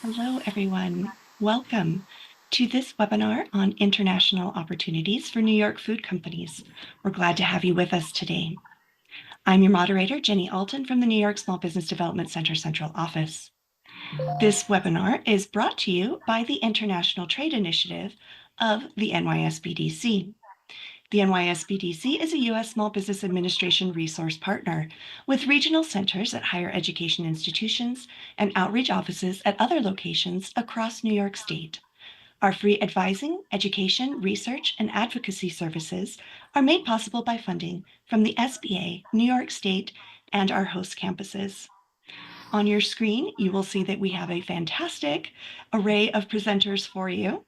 Hello, everyone. Welcome to this webinar on international opportunities for New York food companies. We're glad to have you with us today. I'm your moderator, Jenny Alton from the New York Small Business Development Center Central Office. This webinar is brought to you by the International Trade Initiative of the NYSBDC. The NYSBDC is a U.S. Small Business Administration resource partner with regional centers at higher education institutions and outreach offices at other locations across New York State. Our free advising, education, research, and advocacy services are made possible by funding from the SBA, New York State, and our host campuses. On your screen, you will see that we have a fantastic array of presenters for you,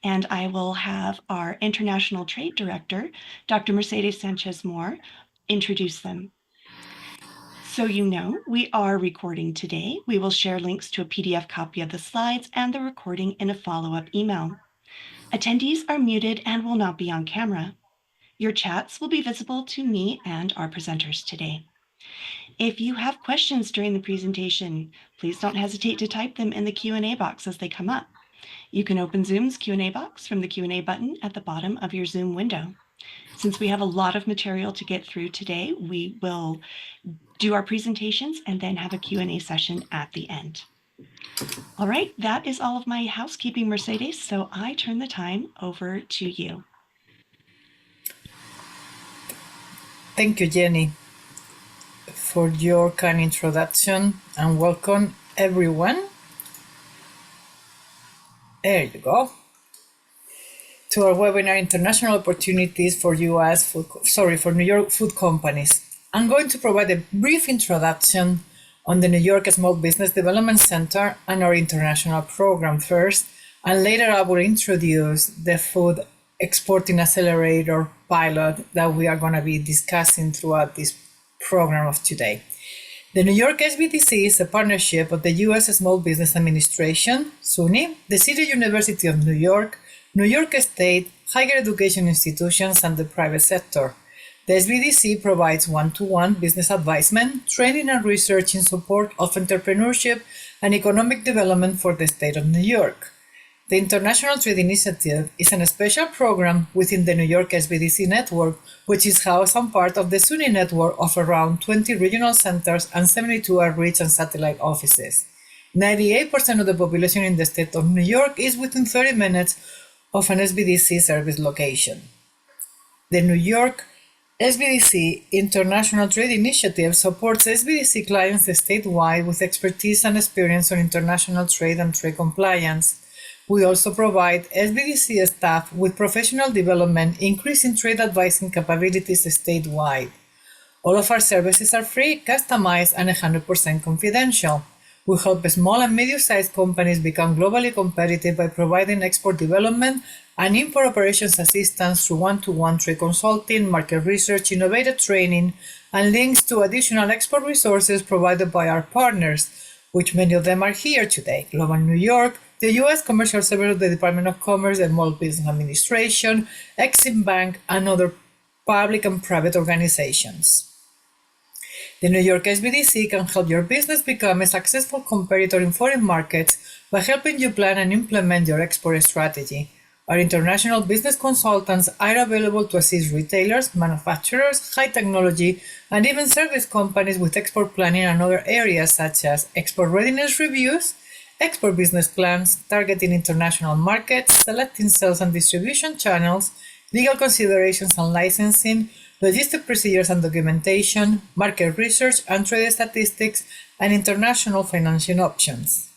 and I will have our International Trade Director, Dr. Mercedes Sanchez-Moore, introduce them. So you know, we are recording today. We will share links to a PDF copy of the slides and the recording in a follow-up email. Attendees are muted and will not be on camera. Your chats will be visible to me and our presenters today. If you have questions during the presentation, please don't hesitate to type them in the Q&A box as they come up. You can open Zoom's Q&A box from the Q&A button at the bottom of your Zoom window. Since we have a lot of material to get through today, we will do our presentations and then have a Q&A session at the end. All right, that is all of my housekeeping, Mercedes, so I turn the time over to you. Thank you, Jenny, for your kind introduction, and welcome everyone. There you go. To our webinar, International Opportunities for New York Food Companies. I'm going to provide a brief introduction on the New York Small Business Development Center and our international program first, and later I will introduce the Food Exporting Accelerator pilot that we are going to be discussing throughout this program of today. The New York SBDC is a partnership of the U.S. Small Business Administration, SUNY, the City University of New York State, higher education institutions, and the private sector. The SBDC provides one-to-one business advisement, training, and research in support of entrepreneurship and economic development for the state of New York. The International Trade Initiative is a special program within the New York SBDC network, which is housed and part of the SUNY network of around 20 regional centers and 72 outreach and satellite offices. 98% of the population in the state of New York is within 30 minutes of an SBDC service location. The New York SBDC International Trade Initiative supports SBDC clients statewide with expertise and experience on international trade and trade compliance. We also provide SBDC staff with professional development, increasing trade advising capabilities statewide. All of our services are free, customized, and 100% confidential. We help small and medium-sized companies become globally competitive by providing export development and import operations assistance through one-to-one trade consulting, market research, innovative training, and links to additional export resources provided by our partners, which many of them are here today: Logan, New York, the U.S. Commercial Service of the Department of Commerce and Small Business Administration, Exim Bank, and other public and private organizations. The New York SBDC can help your business become a successful competitor in foreign markets by helping you plan and implement your export strategy. Our international business consultants are available to assist retailers, manufacturers, high technology, and even service companies with export planning and other areas such as export readiness reviews, export business plans, targeting international markets, selecting sales and distribution channels, legal considerations and licensing, logistic procedures and documentation, market research and trade statistics, and international financing options.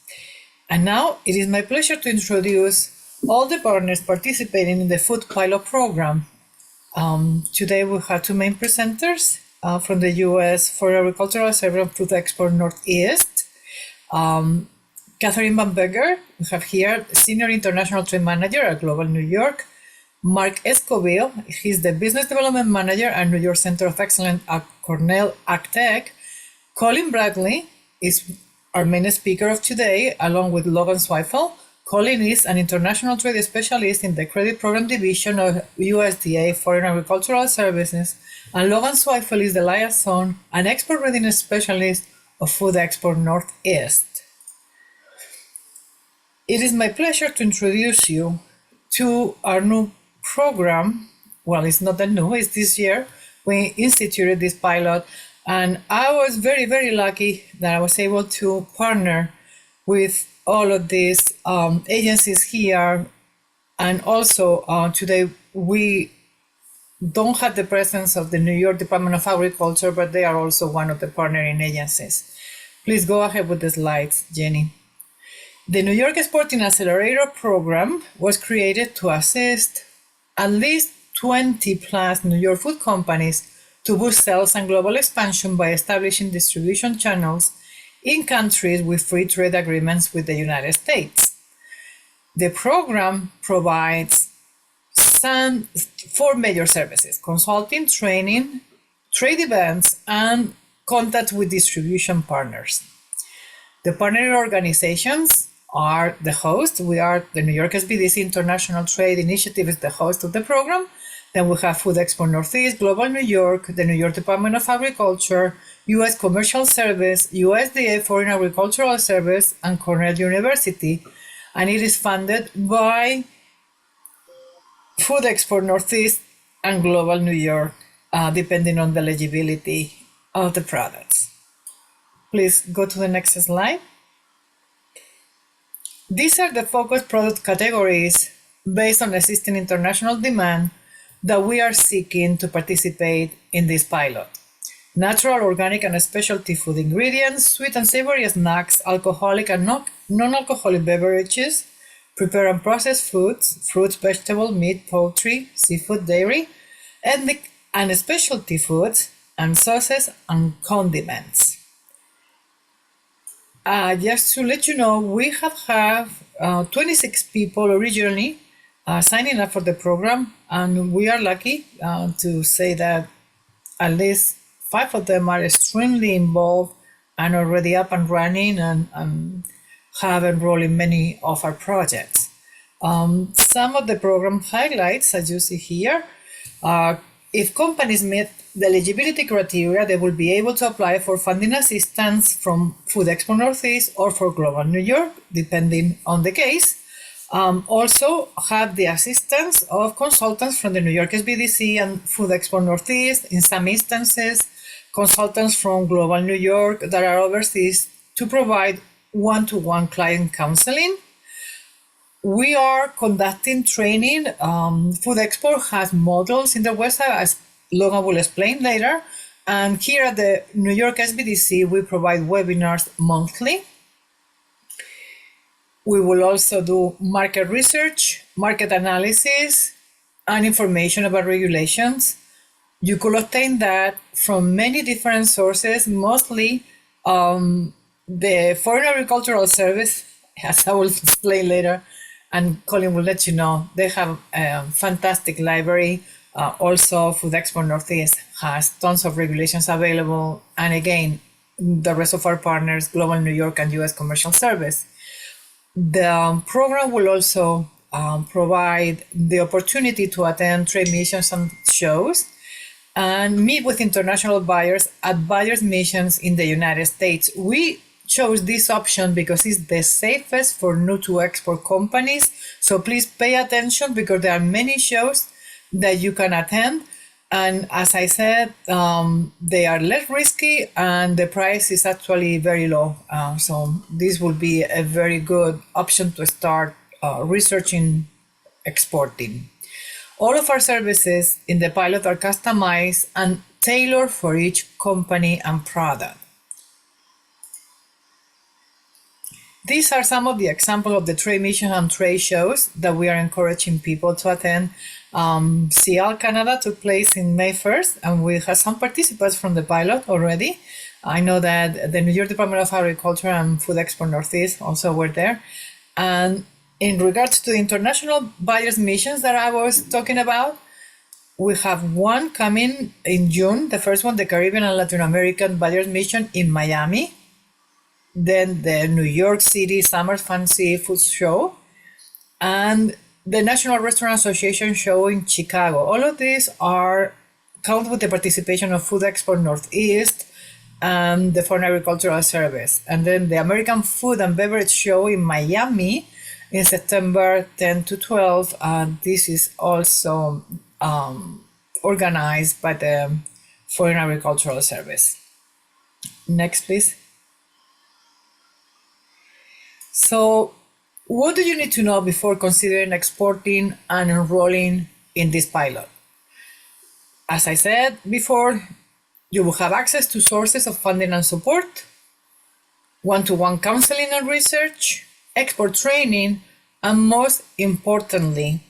And now it is my pleasure to introduce all the partners participating in the Food Pilot Program. Today we have two main presenters from the U.S. for Agricultural Service and Food Export Northeast. Kathryn Bamberger, we have here, Senior International Trade Manager at Global New York. Mark Scoville, he's the Business Development Manager at New York Center of Excellence at Cornell AgTech. Collin Bradley is our main speaker of today, along with Logan Zweifel. Collin is an international trade specialist in the Credit Program Division of USDA Foreign Agricultural Services, and Logan Zweifel is the liaison and export readiness specialist of Food Export Northeast. It is my pleasure to introduce you to our new program. Well, it's not that new, it's this year. We instituted this pilot, and I was very, very lucky that I was able to partner with all of these agencies here. And also today we don't have the presence of the New York Department of Agriculture, but they are also one of the partnering agencies. Please go ahead with the slides, Jenny. The New York Exporting Accelerator program was created to assist at least 20 plus New York food companies to boost sales and global expansion by establishing distribution channels in countries with free trade agreements with the United States. The program provides 4 major services: consulting, training, trade events, and contact with distribution partners. The partner organizations are the host. We are the New York SBDC International Trade Initiative is the host of the program. Then we have Food Expo Northeast, Global New York, the New York Department of Agriculture, U.S. Commercial Service, USDA Foreign Agricultural Service, and Cornell University. And it is funded by Food Expo Northeast and Global New York, depending on the eligibility of the products. Please go to the next slide. These are the focus product categories based on existing international demand that we are seeking to participate in this pilot: natural, organic, and specialty food ingredients, sweet and savory snacks, alcoholic and non-alcoholic beverages, prepared and processed foods, fruits, vegetables, meat, poultry, seafood, dairy, ethnic and specialty foods, and sauces and condiments. Just to let you know, we have 26 people originally signing up for the program, and we are lucky to say that at least 5 of them are extremely involved and already up and running and have enrolled in many of our projects. Some of the program highlights, as you see here, are if companies meet the eligibility criteria, they will be able to apply for funding assistance from Food Expo Northeast or for Global New York, depending on the case. Also have the assistance of consultants from the New York SBDC and Food Expo Northeast. In some instances, consultants from Global New York that are overseas to provide one-to-one client counseling. We are conducting training. Food Expo has models in their website, as Logan will explain later. And here at the New York SBDC, we provide webinars monthly. We will also do market research, market analysis, and information about regulations. You could obtain that from many different sources, mostly the Foreign Agricultural Service, as I will explain later, and Collin will let you know. They have a fantastic library. Also, Food Expo Northeast has tons of regulations available. And again, the rest of our partners, Global New York and U.S. Commercial Service. The program will also provide the opportunity to attend trade missions and shows and meet with international buyers at buyers' missions in the United States. We chose this option because it's the safest for new to export companies. So please pay attention because there are many shows that you can attend. And as I said, they are less risky and the price is actually very low. So this will be a very good option to start researching exporting. All of our services in the pilot are customized and tailored for each company and product. These are some of the examples of the trade missions and trade shows that we are encouraging people to attend. CL Canada took place in May 1st, and we have some participants from the pilot already. I know that the New York Department of Agriculture and Food Expo Northeast also were there. And in regards to the international buyers missions that I was talking about, we have one coming in June, the first one, the Caribbean and Latin American buyers mission in Miami. Then the New York City Summer Fancy Food Show, and the National Restaurant Association show in Chicago. All of these count with the participation of Food Expo Northeast and the Foreign Agricultural Service. And then the American Food and Beverage Show in Miami in September 10 to 12. This is also organized by the Foreign Agricultural Service. Next, please. So, what do you need to know before considering exporting and enrolling in this pilot? As I said before, you will have access to sources of funding and support, one-to-one counseling and research, export training, and most importantly,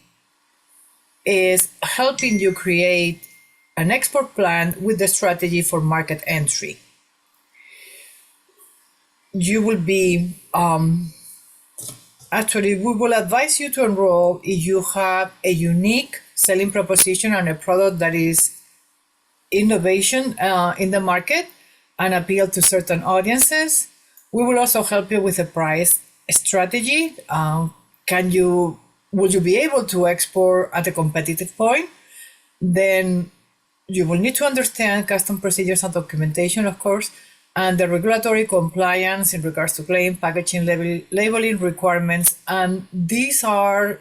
is helping you create an export plan with the strategy for market entry. You will be, actually, we will advise you to enroll if you have a unique selling proposition and a product that is innovation in the market and appeal to certain audiences. We will also help you with a price strategy. Will you be able to export at a competitive point? Then you will need to understand custom procedures and documentation, of course, and the regulatory compliance in regards to claim, packaging, labeling requirements. And these are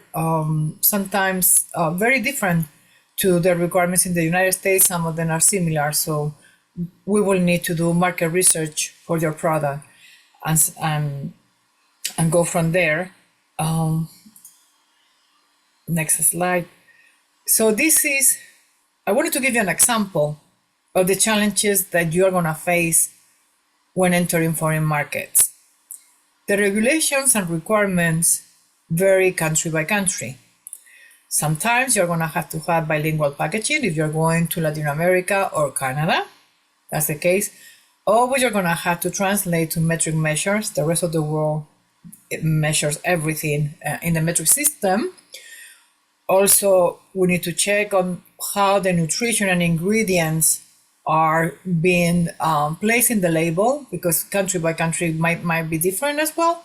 sometimes very different to the requirements in the United States. Some of them are similar. So we will need to do market research for your product and go from there. Next slide. So I wanted to give you an example of the challenges that you're going to face when entering foreign markets. The regulations and requirements vary country by country. Sometimes you're going to have bilingual packaging if you're going to Latin America or Canada. That's the case. Always you're going to have to translate to metric measures. The rest of the world measures everything in the metric system. Also, we need to check on how the nutrition and ingredients are being placed in the label, because country by country might be different as well.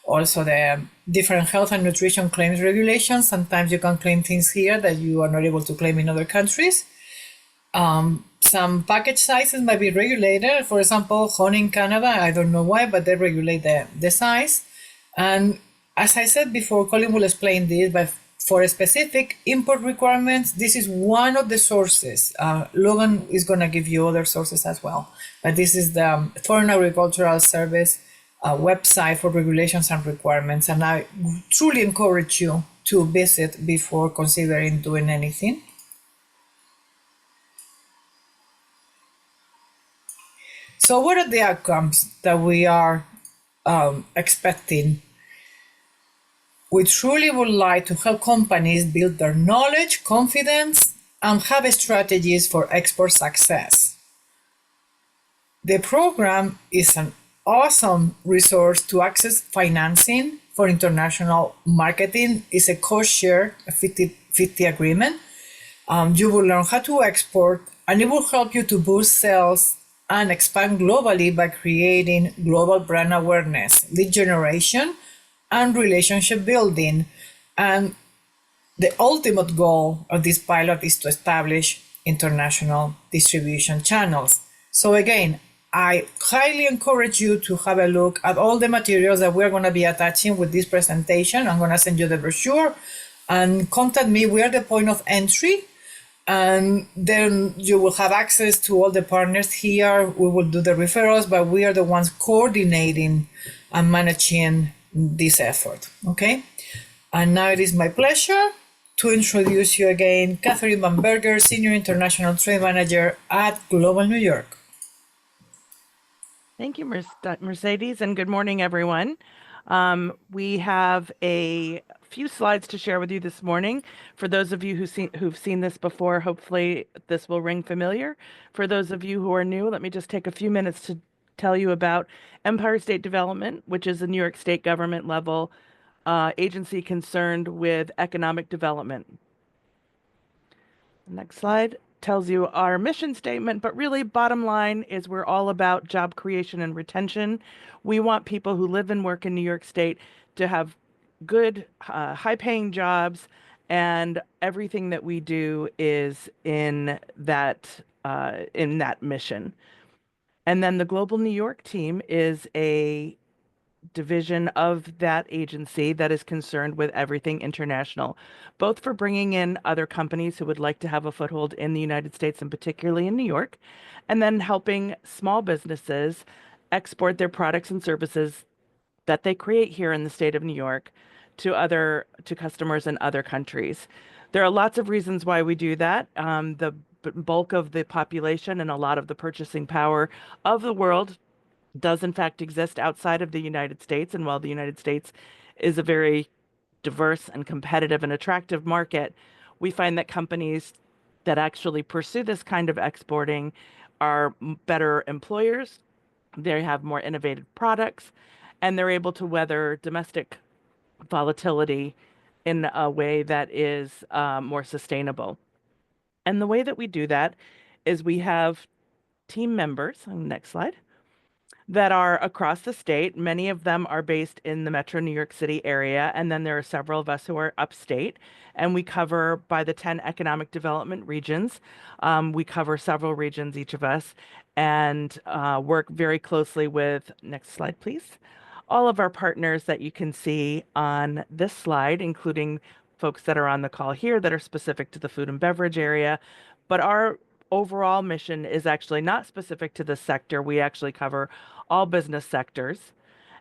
Also, the different health and nutrition claims regulations. Sometimes you can claim things here that you are not able to claim in other countries. Some package sizes might be regulated. For example, honey in Canada, I don't know why, but they regulate the size. And as I said before, Collin will explain this, but for specific import requirements, this is one of the sources. Logan is going to give you other sources as well. But this is the Foreign Agricultural Service website for regulations and requirements. And I truly encourage you to visit before considering doing anything. So what are the outcomes that we are expecting? We truly would like to help companies build their knowledge, confidence, and have strategies for export success. The program is an awesome resource to access financing for international marketing. It's a cost-share, a 50-50 agreement. You will learn how to export, and it will help you to boost sales and expand globally by creating global brand awareness, lead generation, and relationship building. And the ultimate goal of this pilot is to establish international distribution channels. So again, I highly encourage you to have a look at all the materials that we're going to be attaching with this presentation. I'm going to send you the brochure and contact me. We are the point of entry, and then you will have access to all the partners here. We will do the referrals, but we are the ones coordinating and managing this effort, okay? And now it is my pleasure to introduce you again, Kathryn Bamberger, Senior International Trade Manager at Global New York. Thank you, Mercedes, and good morning, everyone. We have a few slides to share with you this morning. For those of you who've seen this before, hopefully this will ring familiar. For those of you who are new, let me just take a few minutes to tell you about Empire State Development, which is a New York State government level agency concerned with economic development. Next slide tells you our mission statement, but really bottom line is we're all about job creation and retention. We want people who live and work in New York State to have good, high-paying jobs, and everything that we do is in that mission. And then the Global New York team is a division of that agency that is concerned with everything international, both for bringing in other companies who would like to have a foothold in the United States and particularly in New York, and then helping small businesses export their products and services that they create here in the state of New York to customers in other countries. There are lots of reasons why we do that. The bulk of the population and a lot of the purchasing power of the world does in fact exist outside of the United States. And while the United States is a very diverse and competitive and attractive market, we find that companies that actually pursue this kind of exporting are better employers. They have more innovative products, and they're able to weather domestic volatility in a way that is more sustainable. And the way that we do that is we have team members, next slide, that are across the state. Many of them are based in the Metro New York City area, and then there are several of us who are upstate, and we cover by the 10 economic development regions. We cover several regions, each of us, and work very closely with, next slide, please, all of our partners that you can see on this slide, including folks that are on the call here that are specific to the food and beverage area. But our overall mission is actually not specific to this sector. We actually cover all business sectors,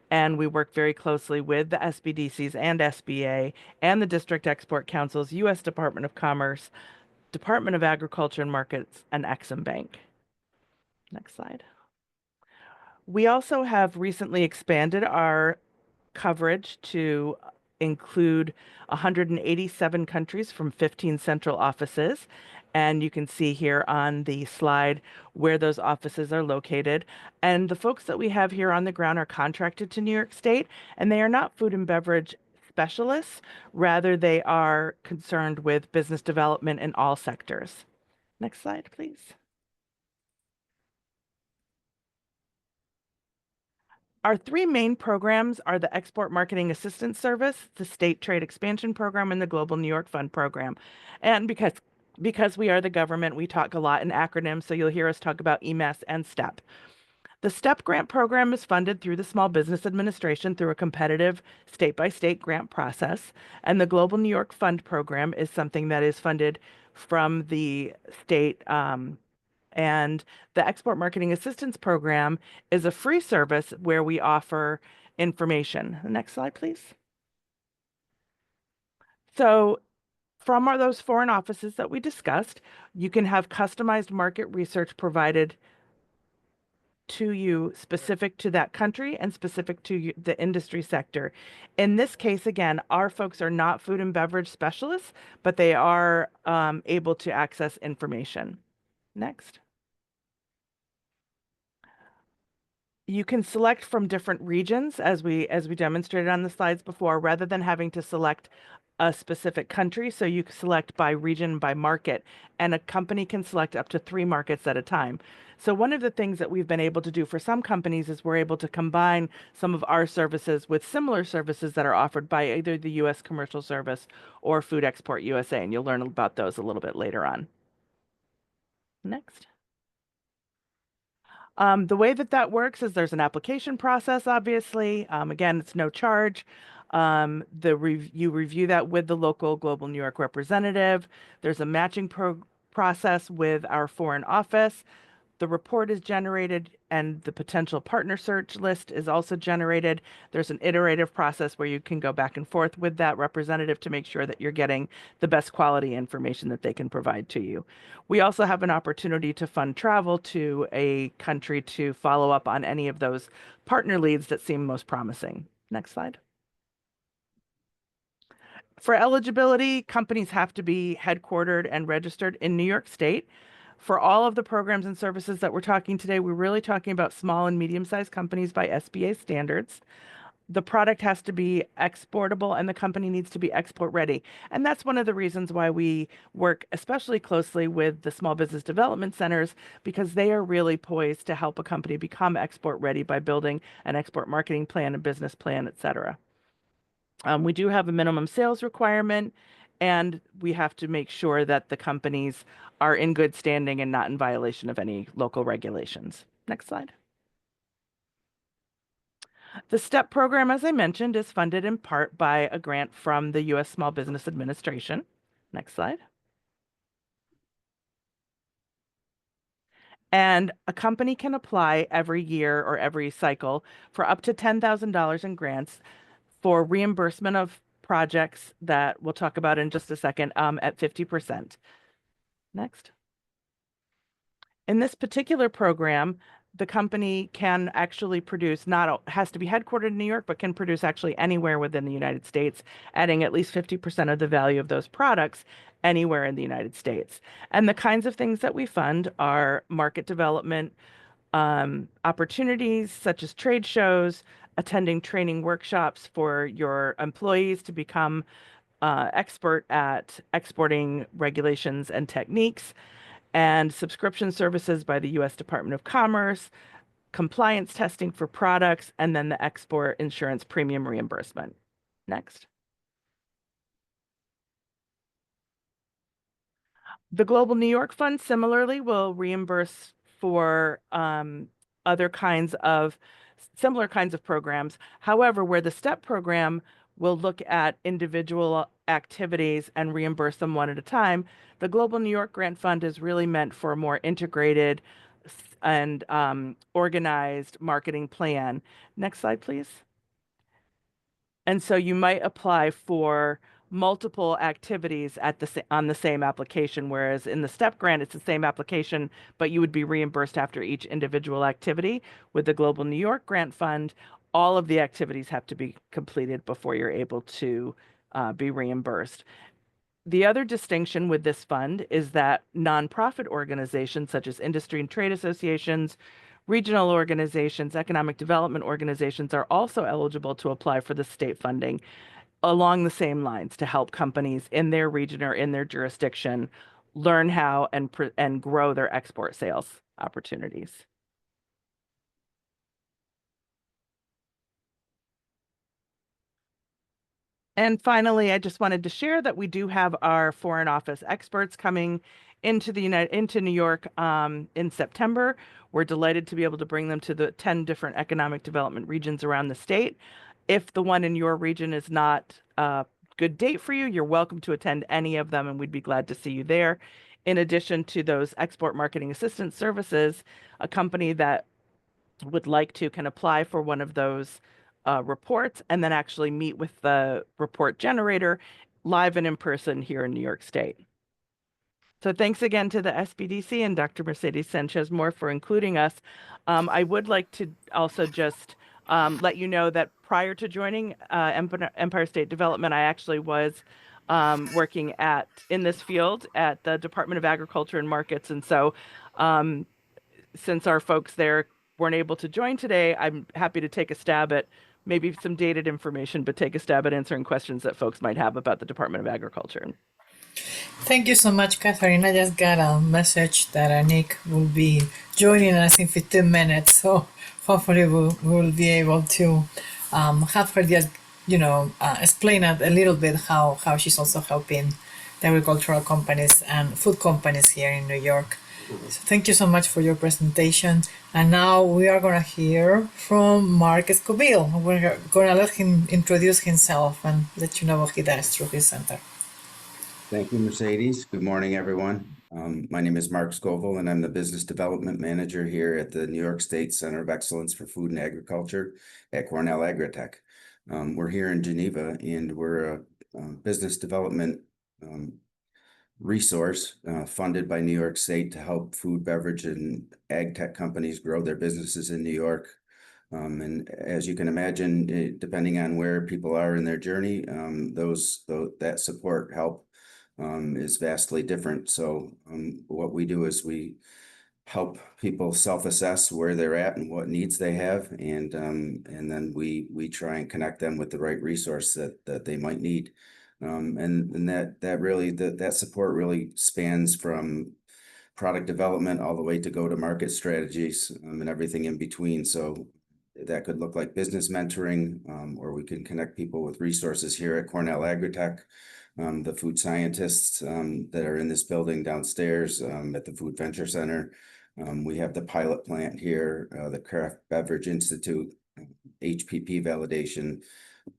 and we work very closely with the SBDCs and SBA and the District Export Councils, U.S. Department of Commerce, Department of Agriculture and Markets, and Exim Bank. Next slide. We also have recently expanded our coverage to include 187 countries from 15 central offices. And you can see here on the slide where those offices are located. And the folks that we have here on the ground are contracted to New York State, and they are not food and beverage specialists. Rather, they are concerned with business development in all sectors. Next slide, please. Our three main programs are the Export Marketing Assistance Service, the State Trade Expansion Program, and the Global New York Fund Program. And because we are the government, we talk a lot in acronyms, so you'll hear us talk about EMAS and STEP. The STEP grant program is funded through the Small Business Administration through a competitive state-by-state grant process, and the Global New York Fund Program is something that is funded from the state. And the Export Marketing Assistance Program is a free service where we offer information. Next slide, please. So from those foreign offices that we discussed, you can have customized market research provided to you specific to that country and specific to the industry sector. In this case, again, our folks are not food and beverage specialists, but they are able to access information. Next. You can select from different regions as we demonstrated on the slides before, rather than having to select a specific country. So you can select by region, by market, and a company can select up to 3 markets at a time. So one of the things that we've been able to do for some companies is we're able to combine some of our services with similar services that are offered by either the U.S. Commercial Service or Food Export USA, and you'll learn about those a little bit later on. Next. The way that works is there's an application process, obviously. Again, it's no charge. You review that with the local Global New York representative. There's a matching process with our foreign office. The report is generated and the potential partner search list is also generated. There's an iterative process where you can go back and forth with that representative to make sure that you're getting the best quality information that they can provide to you. We also have an opportunity to fund travel to a country to follow up on any of those partner leads that seem most promising. Next slide. For eligibility, companies have to be headquartered and registered in New York State. For all of the programs and services that we're talking today, we're really talking about small and medium-sized companies by SBA standards. The product has to be exportable and the company needs to be export ready. And that's one of the reasons why we work especially closely with the small business development centers, because they are really poised to help a company become export ready by building an export marketing plan, a business plan, et cetera. We do have a minimum sales requirement, and we have to make sure that the companies are in good standing and not in violation of any local regulations. Next slide. The STEP program, as I mentioned, is funded in part by a grant from the U.S. Small Business Administration. Next slide. And a company can apply every year or every cycle for up to $10,000 in grants for reimbursement of projects that we'll talk about in just a second at 50%. Next. In this particular program, the company can actually produce, has to be headquartered in New York, but can produce actually anywhere within the United States, adding at least 50% of the value of those products anywhere in the United States. And the kinds of things that we fund are market development opportunities, such as trade shows, attending training workshops for your employees to become expert at exporting regulations and techniques, and subscription services by the U.S. Department of Commerce, compliance testing for products, and then the export insurance premium reimbursement. Next. The Global New York Fund similarly will reimburse for other kinds of similar kinds of programs. However, where the STEP program will look at individual activities and reimburse them one at a time, the Global New York Grant Fund is really meant for a more integrated and organized marketing plan. Next slide, please. And so you might apply for multiple activities on the same application, whereas in the STEP grant, it's the same application, but you would be reimbursed after each individual activity. With the Global New York Grant Fund, all of the activities have to be completed before you're able to be reimbursed. The other distinction with this fund is that nonprofit organizations such as industry and trade associations, regional organizations, economic development organizations are also eligible to apply for the state funding along the same lines to help companies in their region or in their jurisdiction learn how and grow their export sales opportunities. And finally, I just wanted to share that we do have our Foreign Office experts coming into New York in September. We're delighted to be able to bring them to the 10 different economic development regions around the state. If the one in your region is not a good date for you, you're welcome to attend any of them, and we'd be glad to see you there. In addition to those export marketing assistance services, a company that would like to can apply for one of those reports and then actually meet with the report generator live and in person here in New York State. So thanks again to the SBDC and Dr. Mercedes Sanchez-Moore for including us. I would like to also just let you know that prior to joining Empire State Development, I actually was working in this field at the Department of Agriculture and Markets. And so since our folks there weren't able to join today, I'm happy to take a stab at maybe some dated information, but take a stab at answering questions that folks might have about the Department of Agriculture. Thank you so much, Kathryn. I just got a message that Nick will be joining us in 15 minutes. So hopefully we'll be able to have her just, explain a little bit how she's also helping the agricultural companies and food companies here in New York. So thank you so much for your presentation. And now we are going to hear from Mark Scoville. We're going to let him introduce himself and let you know what he does through his center. Thank you, Mercedes. Good morning, everyone. My name is Mark Scoville, and I'm the Business Development Manager here at the New York State Center of Excellence for Food and Agriculture at Cornell Agritech. We're here in Geneva, and we're a business development resource funded by New York State to help food, beverage, and ag tech companies grow their businesses in New York. And as you can imagine, depending on where people are in their journey, that support help is vastly different. So what we do is we help people self-assess where they're at and what needs they have, and then we try and connect them with the right resource that they might need. And that support really spans from product development all the way to go-to-market strategies and everything in between. So that could look like business mentoring, or we can connect people with resources here at Cornell Agritech. The food scientists that are in this building downstairs at the Food Venture Center. We have the pilot plant here, the Craft Beverage Institute, HPP validation,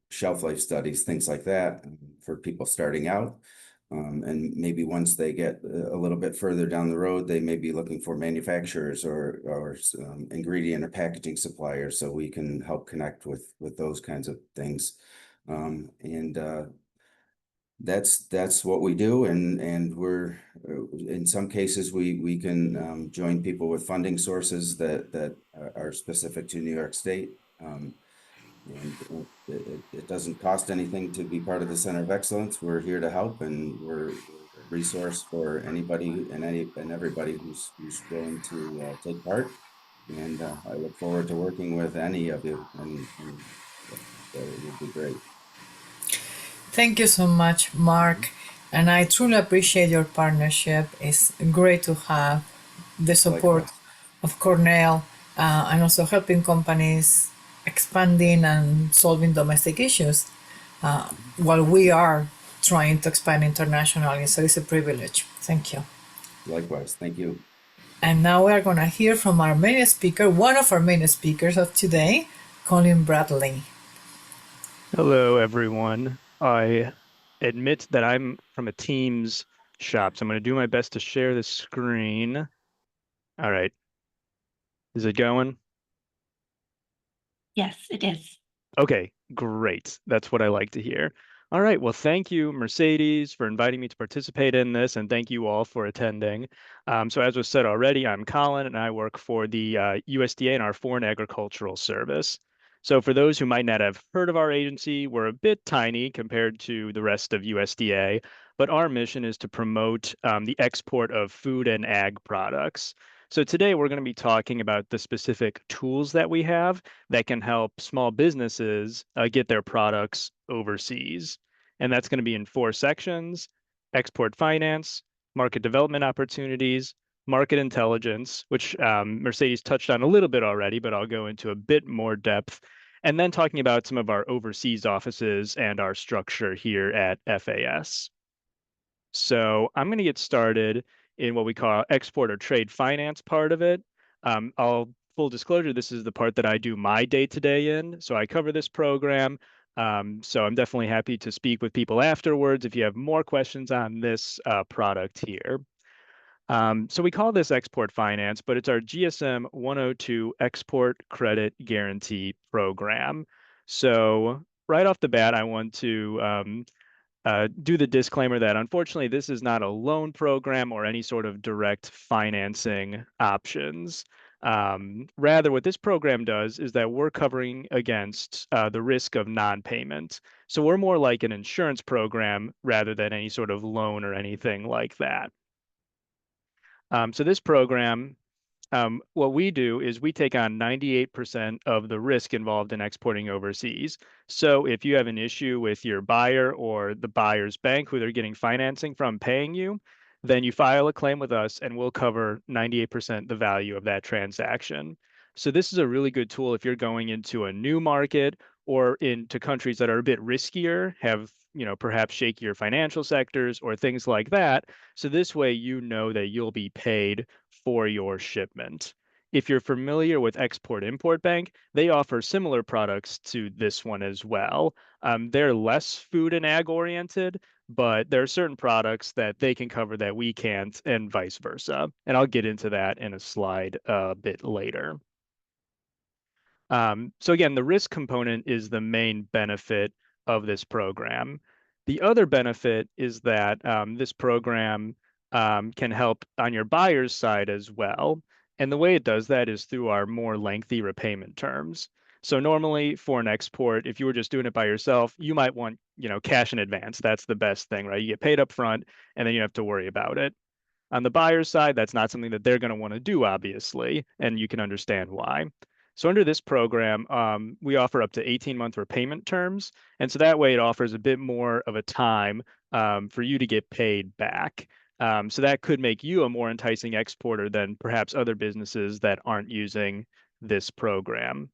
shelf life studies, things like that for people starting out. And maybe once they get a little bit further down the road, they may be looking for manufacturers or ingredient or packaging suppliers, so we can help connect with those kinds of things. That's what we do, and we're in some cases we can join people with funding sources that are specific to New York State. And it doesn't cost anything to be part of the Center of Excellence. We're here to help, and we're a resource for anybody and everybody who's willing to take part. And I look forward to working with any of you, and it would be great. Thank you so much, Mark. And I truly appreciate your partnership. It's great to have the support of Cornell and also helping companies expanding and solving domestic issues while we are trying to expand internationally. So it's a privilege. Thank you. Likewise. Thank you. And now we are going to hear from our main speaker, one of our main speakers of today, Collin Bradley. Hello, everyone. I admit that I'm from a Teams shop, so I'm going to do my best to share the screen. All right. Is it going? Yes, it is. Okay, great. That's what I like to hear. All right. Well, thank you, Mercedes, for inviting me to participate in this, and thank you all for attending. So as was said already, I'm Collin, and I work for the USDA and our Foreign Agricultural Service. So for those who might not have heard of our agency, we're a bit tiny compared to the rest of USDA, but our mission is to promote the export of food and ag products. So today we're going to be talking about the specific tools that we have that can help small businesses get their products overseas. And that's going to be in 4 sections: export finance, market development opportunities, market intelligence, which Mercedes touched on a little bit already, but I'll go into a bit more depth. And then talking about some of our overseas offices and our structure here at FAS. So I'm going to get started in what we call export or trade finance part of it. Full disclosure, this is the part that I do my day-to-day in. So I cover this program. So I'm definitely happy to speak with people afterwards if you have more questions on this product here. So we call this export finance, but it's our GSM 102 Export Credit Guarantee Program. So right off the bat, I want to do the disclaimer that unfortunately this is not a loan program or any sort of direct financing options. Rather, what this program does is that we're covering against the risk of non-payment. So we're more like an insurance program rather than any sort of loan or anything like that. So this program, what we do is we take on 98% of the risk involved in exporting overseas. So if you have an issue with your buyer or the buyer's bank who they're getting financing from paying you, then you file a claim with us and we'll cover 98% the value of that transaction. So this is a really good tool if you're going into a new market or into countries that are a bit riskier, have perhaps shakier financial sectors or things like that. So this way you know that you'll be paid for your shipment. If you're familiar with Export-Import Bank, they offer similar products to this one as well. They're less food and ag oriented, but there are certain products that they can cover that we can't, and vice versa. And I'll get into that in a slide a bit later. So again, the risk component is the main benefit of this program. The other benefit is that this program can help on your buyer's side as well. And the way it does that is through our more lengthy repayment terms. So normally for an export, if you were just doing it by yourself, you might want, cash in advance. That's the best thing, right? You get paid up front and then you have to worry about it. On the buyer's side, that's not something that they're going to want to do, obviously, and you can understand why. So under this program, we offer up to 18-month repayment terms. And so that way it offers a bit more of a time for you to get paid back. So that could make you a more enticing exporter than perhaps other businesses that aren't using this program.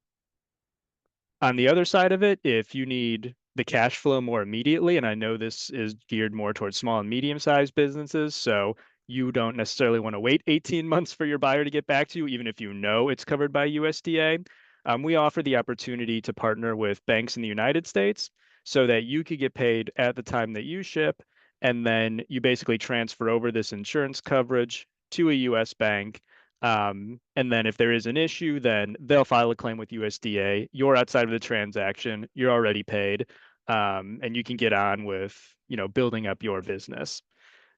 On the other side of it, if you need the cash flow more immediately, and I know this is geared more towards small and medium-sized businesses, so you don't necessarily want to wait 18 months for your buyer to get back to you, even if you know it's covered by USDA. we offer the opportunity to partner with banks in the United States so that you could get paid at the time that you ship, and then you basically transfer over this insurance coverage to a US bank. And then if there is an issue, then they'll file a claim with USDA. You're outside of the transaction, you're already paid, and you can get on with, building up your business.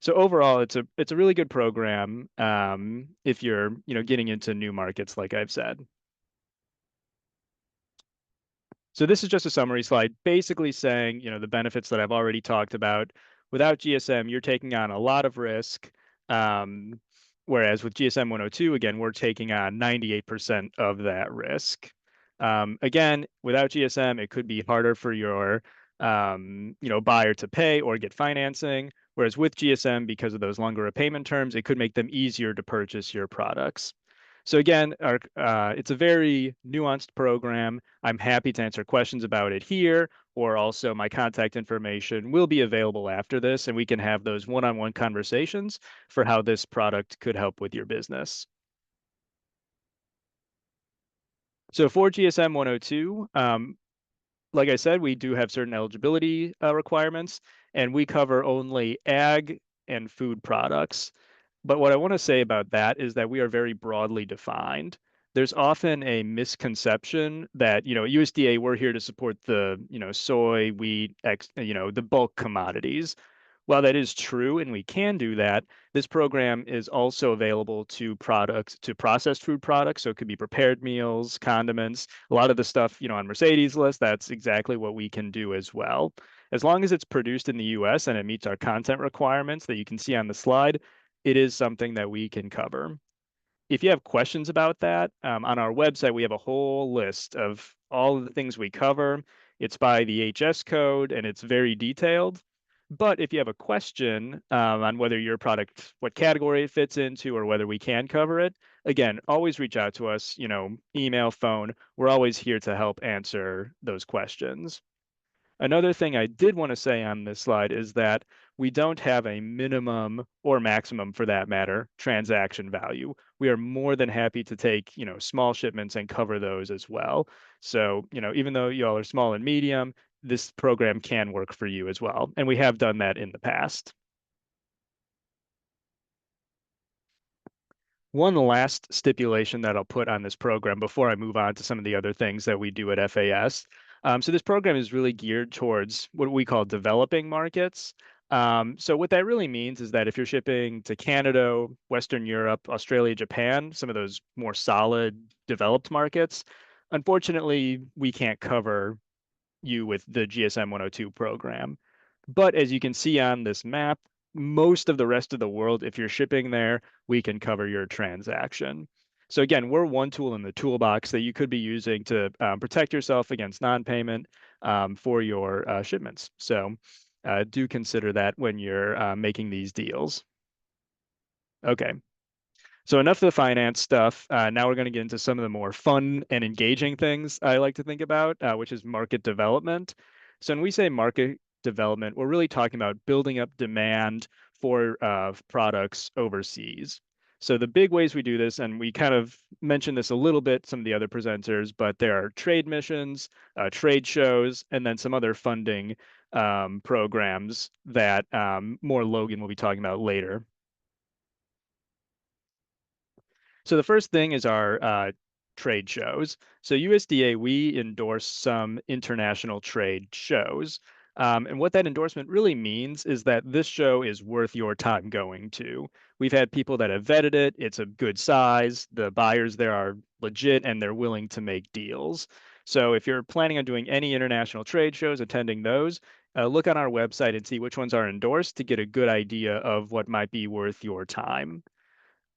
So overall, it's a really good program if you're, getting into new markets, like I've said. So this is just a summary slide, basically saying, the benefits that I've already talked about. Without GSM, you're taking on a lot of risk. Whereas with GSM 102, again, we're taking on 98% of that risk. Again, without GSM, it could be harder for your buyer to pay or get financing. Whereas with GSM, because of those longer repayment terms, it could make them easier to purchase your products. So again, it's a very nuanced program. I'm happy to answer questions about it here, or also my contact information will be available after this, and we can have those one-on-one conversations for how this product could help with your business. So for GSM 102, like I said, we do have certain eligibility requirements, and we cover only ag and food products. But what I want to say about that is that we are very broadly defined. There's often a misconception that, USDA, we're here to support the, soy, wheat, the bulk commodities. While that is true, and we can do that, this program is also available to processed food products. So it could be prepared meals, condiments, a lot of the stuff, on Mercedes' list, that's exactly what we can do as well. As long as it's produced in the US and it meets our content requirements that you can see on the slide, it is something that we can cover. If you have questions about that, on our website, we have a whole list of all of the things we cover. It's by the HS code and it's very detailed. But if you have a question on whether your product, what category it fits into, or whether we can cover it, again, always reach out to us, email, phone. We're always here to help answer those questions. Another thing I did want to say on this slide is that we don't have a minimum or maximum, for that matter, transaction value. We are more than happy to take, small shipments and cover those as well. So, even though y'all are small and medium, this program can work for you as well. And we have done that in the past. One last stipulation that I'll put on this program before I move on to some of the other things that we do at FAS. So this program is really geared towards what we call developing markets. So what that really means is that if you're shipping to Canada, Western Europe, Australia, Japan, some of those more solid developed markets, unfortunately, we can't cover you with the GSM 102 program. But as you can see on this map, most of the rest of the world, if you're shipping there, we can cover your transaction. So again, we're one tool in the toolbox that you could be using to protect yourself against non-payment for your shipments. So do consider that when you're making these deals. Okay. So enough of the finance stuff. Now we're going to get into some of the more fun and engaging things I like to think about, which is market development. So when we say market development, we're really talking about building up demand for products overseas. So the big ways we do this, and we kind of mentioned this a little bit, some of the other presenters, but there are trade missions, trade shows, and then some other funding programs that more Logan will be talking about later. So the first thing is our trade shows. So USDA, we endorse some international trade shows. And what that endorsement really means is that this show is worth your time going to. We've had people that have vetted it. It's a good size. The buyers there are legit and they're willing to make deals. So if you're planning on doing any international trade shows, attending those, look on our website and see which ones are endorsed to get a good idea of what might be worth your time.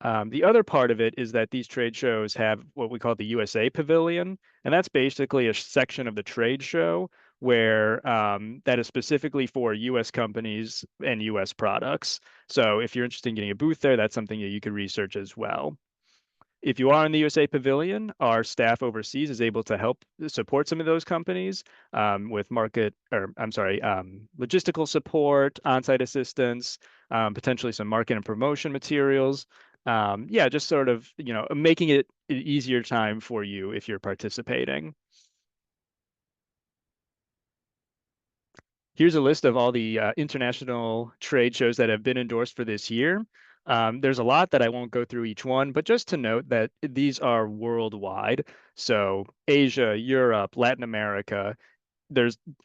The other part of it is that these trade shows have what we call the USA Pavilion, and that's basically a section of the trade show where that is specifically for US companies and US products. So if you're interested in getting a booth there, that's something that you could research as well. If you are in the USA Pavilion, our staff overseas is able to help support some of those companies with logistical support, on-site assistance, potentially some market and promotion materials. yeah, just sort of, making it an easier time for you if you're participating. Here's a list of all the international trade shows that have been endorsed for this year. There's a lot that I won't go through each one, but just to note that these are worldwide. So Asia, Europe, Latin America,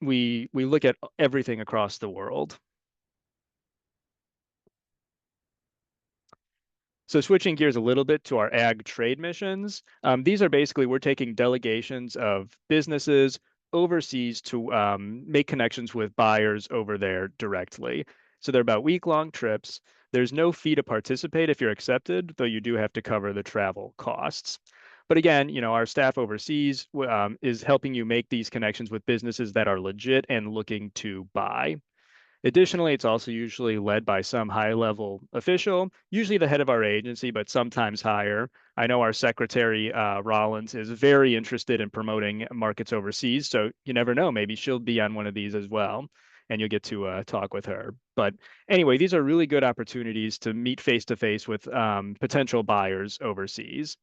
we look at everything across the world. So switching gears a little bit to our ag trade missions, these are basically, we're taking delegations of businesses overseas to make connections with buyers over there directly. So they're about week-long trips. There's no fee to participate if you're accepted, though you do have to cover the travel costs. But again, our staff overseas is helping you make these connections with businesses that are legit and looking to buy. Additionally, it's also usually led by some high-level official, usually the head of our agency, but sometimes higher. I know our secretary, Rollins, is very interested in promoting markets overseas, so you never know, maybe she'll be on one of these as well, and you'll get to talk with her. But anyway, these are really good opportunities to meet face-to-face with potential buyers overseas.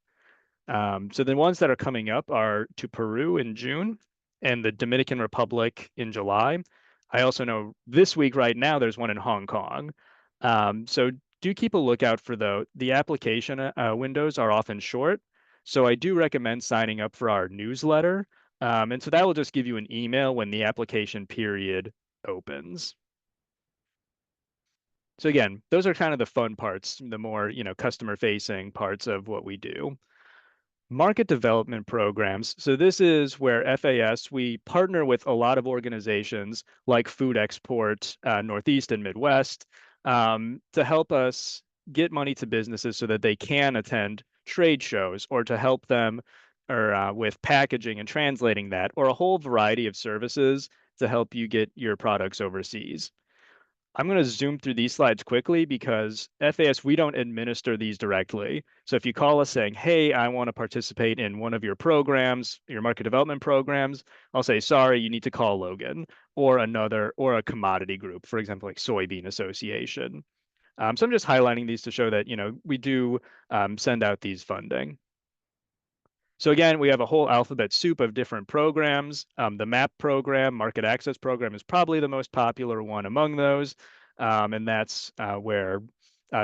So the ones that are coming up are to Peru in June and the Dominican Republic in July. I also know this week right now there's one in Hong Kong. So do keep a lookout for the application windows are often short. So I do recommend signing up for our newsletter. And so that will just give you an email when the application period opens. So again, those are kind of the fun parts, the more, customer facing parts of what we do. Market development programs. So this is where FAS, we partner with a lot of organizations like Food Export, Northeast and Midwest, to help us get money to businesses so that they can attend trade shows or to help them or with packaging and translating that, or a whole variety of services to help you get your products overseas. I'm going to zoom through these slides quickly because FAS, we don't administer these directly. So if you call us saying, hey, I want to participate in one of your programs, your market development programs, I'll say, sorry, you need to call Logan or a commodity group, for example, like Soybean Association. So I'm just highlighting these to show that, we do send out these funding. So again, we have a whole alphabet soup of different programs. The MAP program, Market Access Program, is probably the most popular one among those. And that's where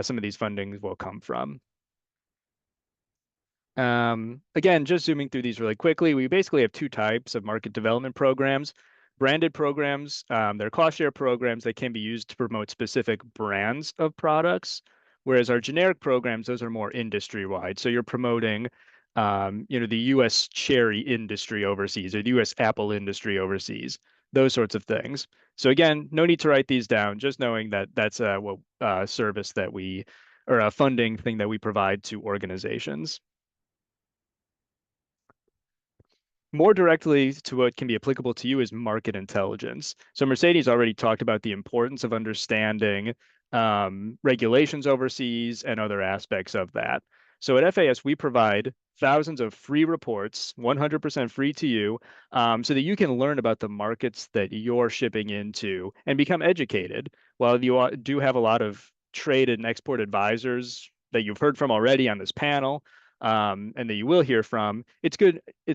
some of these fundings will come from. Again, just zooming through these really quickly, we basically have two types of market development programs. Branded programs, they're cost share programs that can be used to promote specific brands of products, whereas our generic programs, those are more industry-wide. So you're promoting the U.S. cherry industry overseas or the U.S. apple industry overseas, those sorts of things. So again, no need to write these down, just knowing that that's a service that or a funding thing that we provide to organizations. More directly to what can be applicable to you is market intelligence. So Mercedes already talked about the importance of understanding regulations overseas and other aspects of that. So at FAS, we provide thousands of free reports, 100% free to you, so that you can learn about the markets that you're shipping into and become educated. While you do have a lot of trade and export advisors that you've heard from already on this panel, and that you will hear from, it's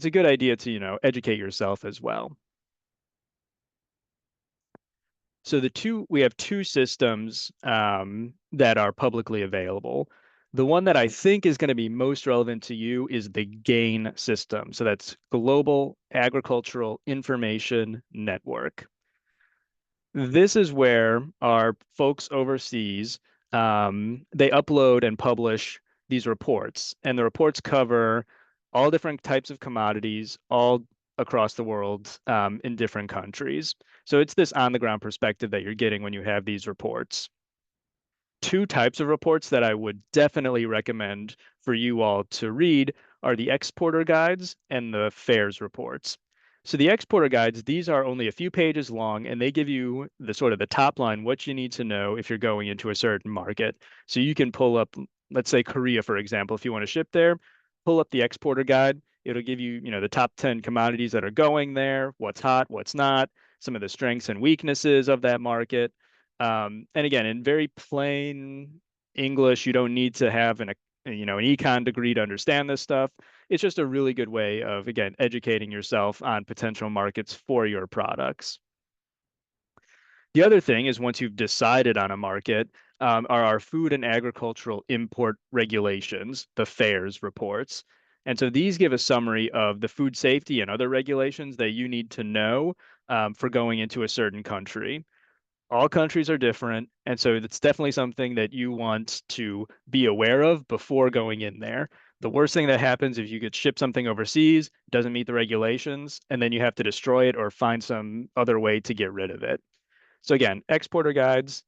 a good idea to, educate yourself as well. So we have two systems that are publicly available. The one that I think is going to be most relevant to you is the GAIN system. So that's Global Agricultural Information Network. This is where our folks overseas, they upload and publish these reports, and the reports cover all different types of commodities, all across the world in different countries. So it's this on-the-ground perspective that you're getting when you have these reports. Two types of reports that I would definitely recommend for you all to read are the exporter guides and the fairs reports. So the exporter guides, these are only a few pages long, and they give you the sort of the top line, what you need to know if you're going into a certain market. So you can pull up, let's say Korea, for example, if you want to ship there, pull up the exporter guide. It'll give you, the top 10 commodities that are going there, what's hot, what's not, some of the strengths and weaknesses of that market. And again, in very plain English, you don't need to have an econ degree to understand this stuff. It's just a really good way of, again, educating yourself on potential markets for your products. The other thing is once you've decided on a market, are our food and agricultural import regulations, the FAIRS reports. And so these give a summary of the food safety and other regulations that you need to know for going into a certain country. All countries are different, and so it's definitely something that you want to be aware of before going in there. The worst thing that happens if you get shipped something overseas, doesn't meet the regulations, and then you have to destroy it or find some other way to get rid of it. So again, exporter guides,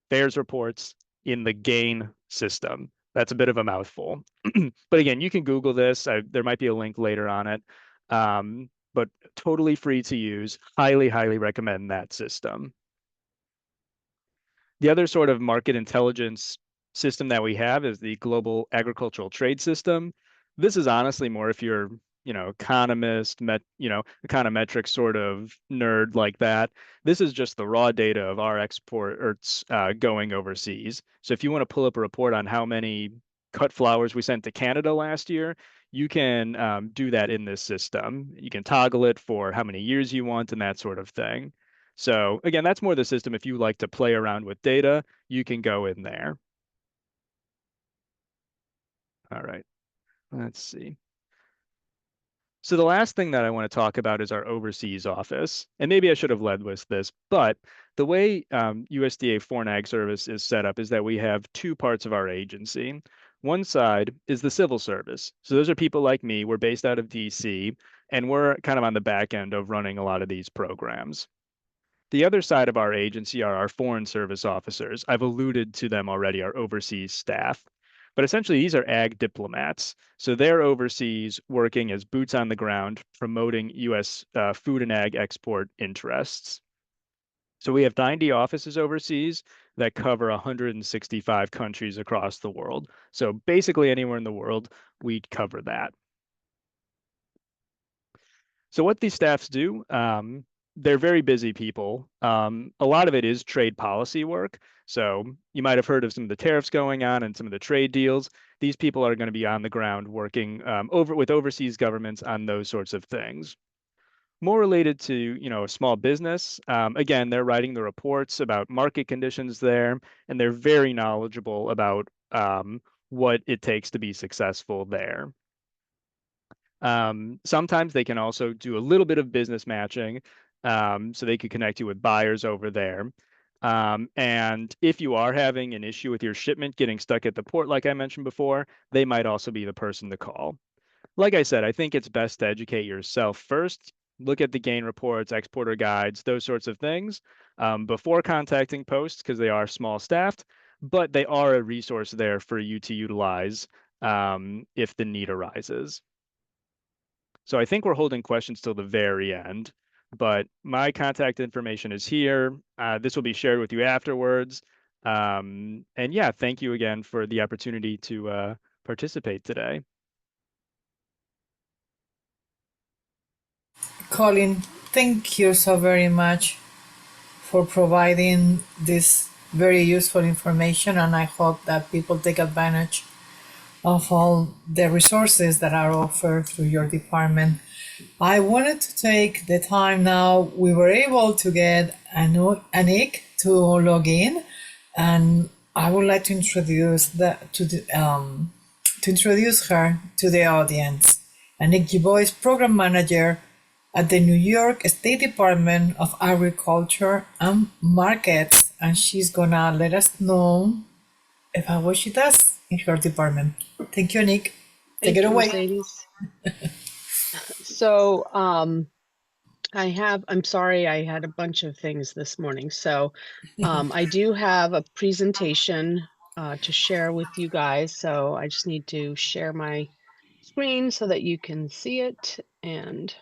FAIRS reports in the GAIN system. That's a bit of a mouthful. But again, you can Google this. There might be a link later on it, but totally free to use. Highly, highly recommend that system. The other sort of market intelligence system that we have is the Global Agricultural Trade System. This is honestly more if you're, economist, econometric sort of nerd like that. This is just the raw data of our exports going overseas. So if you want to pull up a report on how many cut flowers we sent to Canada last year, you can do that in this system. You can toggle it for how many years you want and that sort of thing. So again, that's more the system. If you like to play around with data, you can go in there. All right, let's see. So the last thing that I want to talk about is our overseas office. And maybe I should have led with this, but the way USDA Foreign Ag Service is set up is that we have two parts of our agency. One side is the civil service. So those are people like me. We're based out of DC, and we're kind of on the back end of running a lot of these programs. The other side of our agency are our foreign service officers. I've alluded to them already, our overseas staff. But essentially, these are ag diplomats. So they're overseas working as boots on the ground, promoting U.S. Food and ag export interests. So we have 90 offices overseas that cover 165 countries across the world. So basically anywhere in the world, we cover that. So what these staffs do, they're very busy people. A lot of it is trade policy work. So you might have heard of some of the tariffs going on and some of the trade deals. These people are going to be on the ground working with overseas governments on those sorts of things. More related to, a small business. Again, they're writing the reports about market conditions there, and they're very knowledgeable about what it takes to be successful there. Sometimes they can also do a little bit of business matching. So they could connect you with buyers over there. And if you are having an issue with your shipment getting stuck at the port, like I mentioned before, they might also be the person to call. Like I said, I think it's best to educate yourself first. Look at the GAIN reports, exporter guides, those sorts of things before contacting posts because they are small staffed, but they are a resource there for you to utilize if the need arises. So I think we're holding questions till the very end, but my contact information is here. This will be shared with you afterwards. And yeah, thank you again for the opportunity to participate today. Collin, thank you so very much for providing this very useful information, and I hope that people take advantage of all the resources that are offered through your department. I wanted to take the time now. We were able to get Anik to log in, and I would like to introduce her to the audience. Anik Gibo is Program Manager at the New York State Department of Agriculture and Markets, and she's gonna let us know about what she does in her department. Thank you, Nick. Take it away. Mercedes. So I'm sorry, I had a bunch of things this morning. So I do have a presentation to share with you guys. So I just need to share my screen so that you can see it, and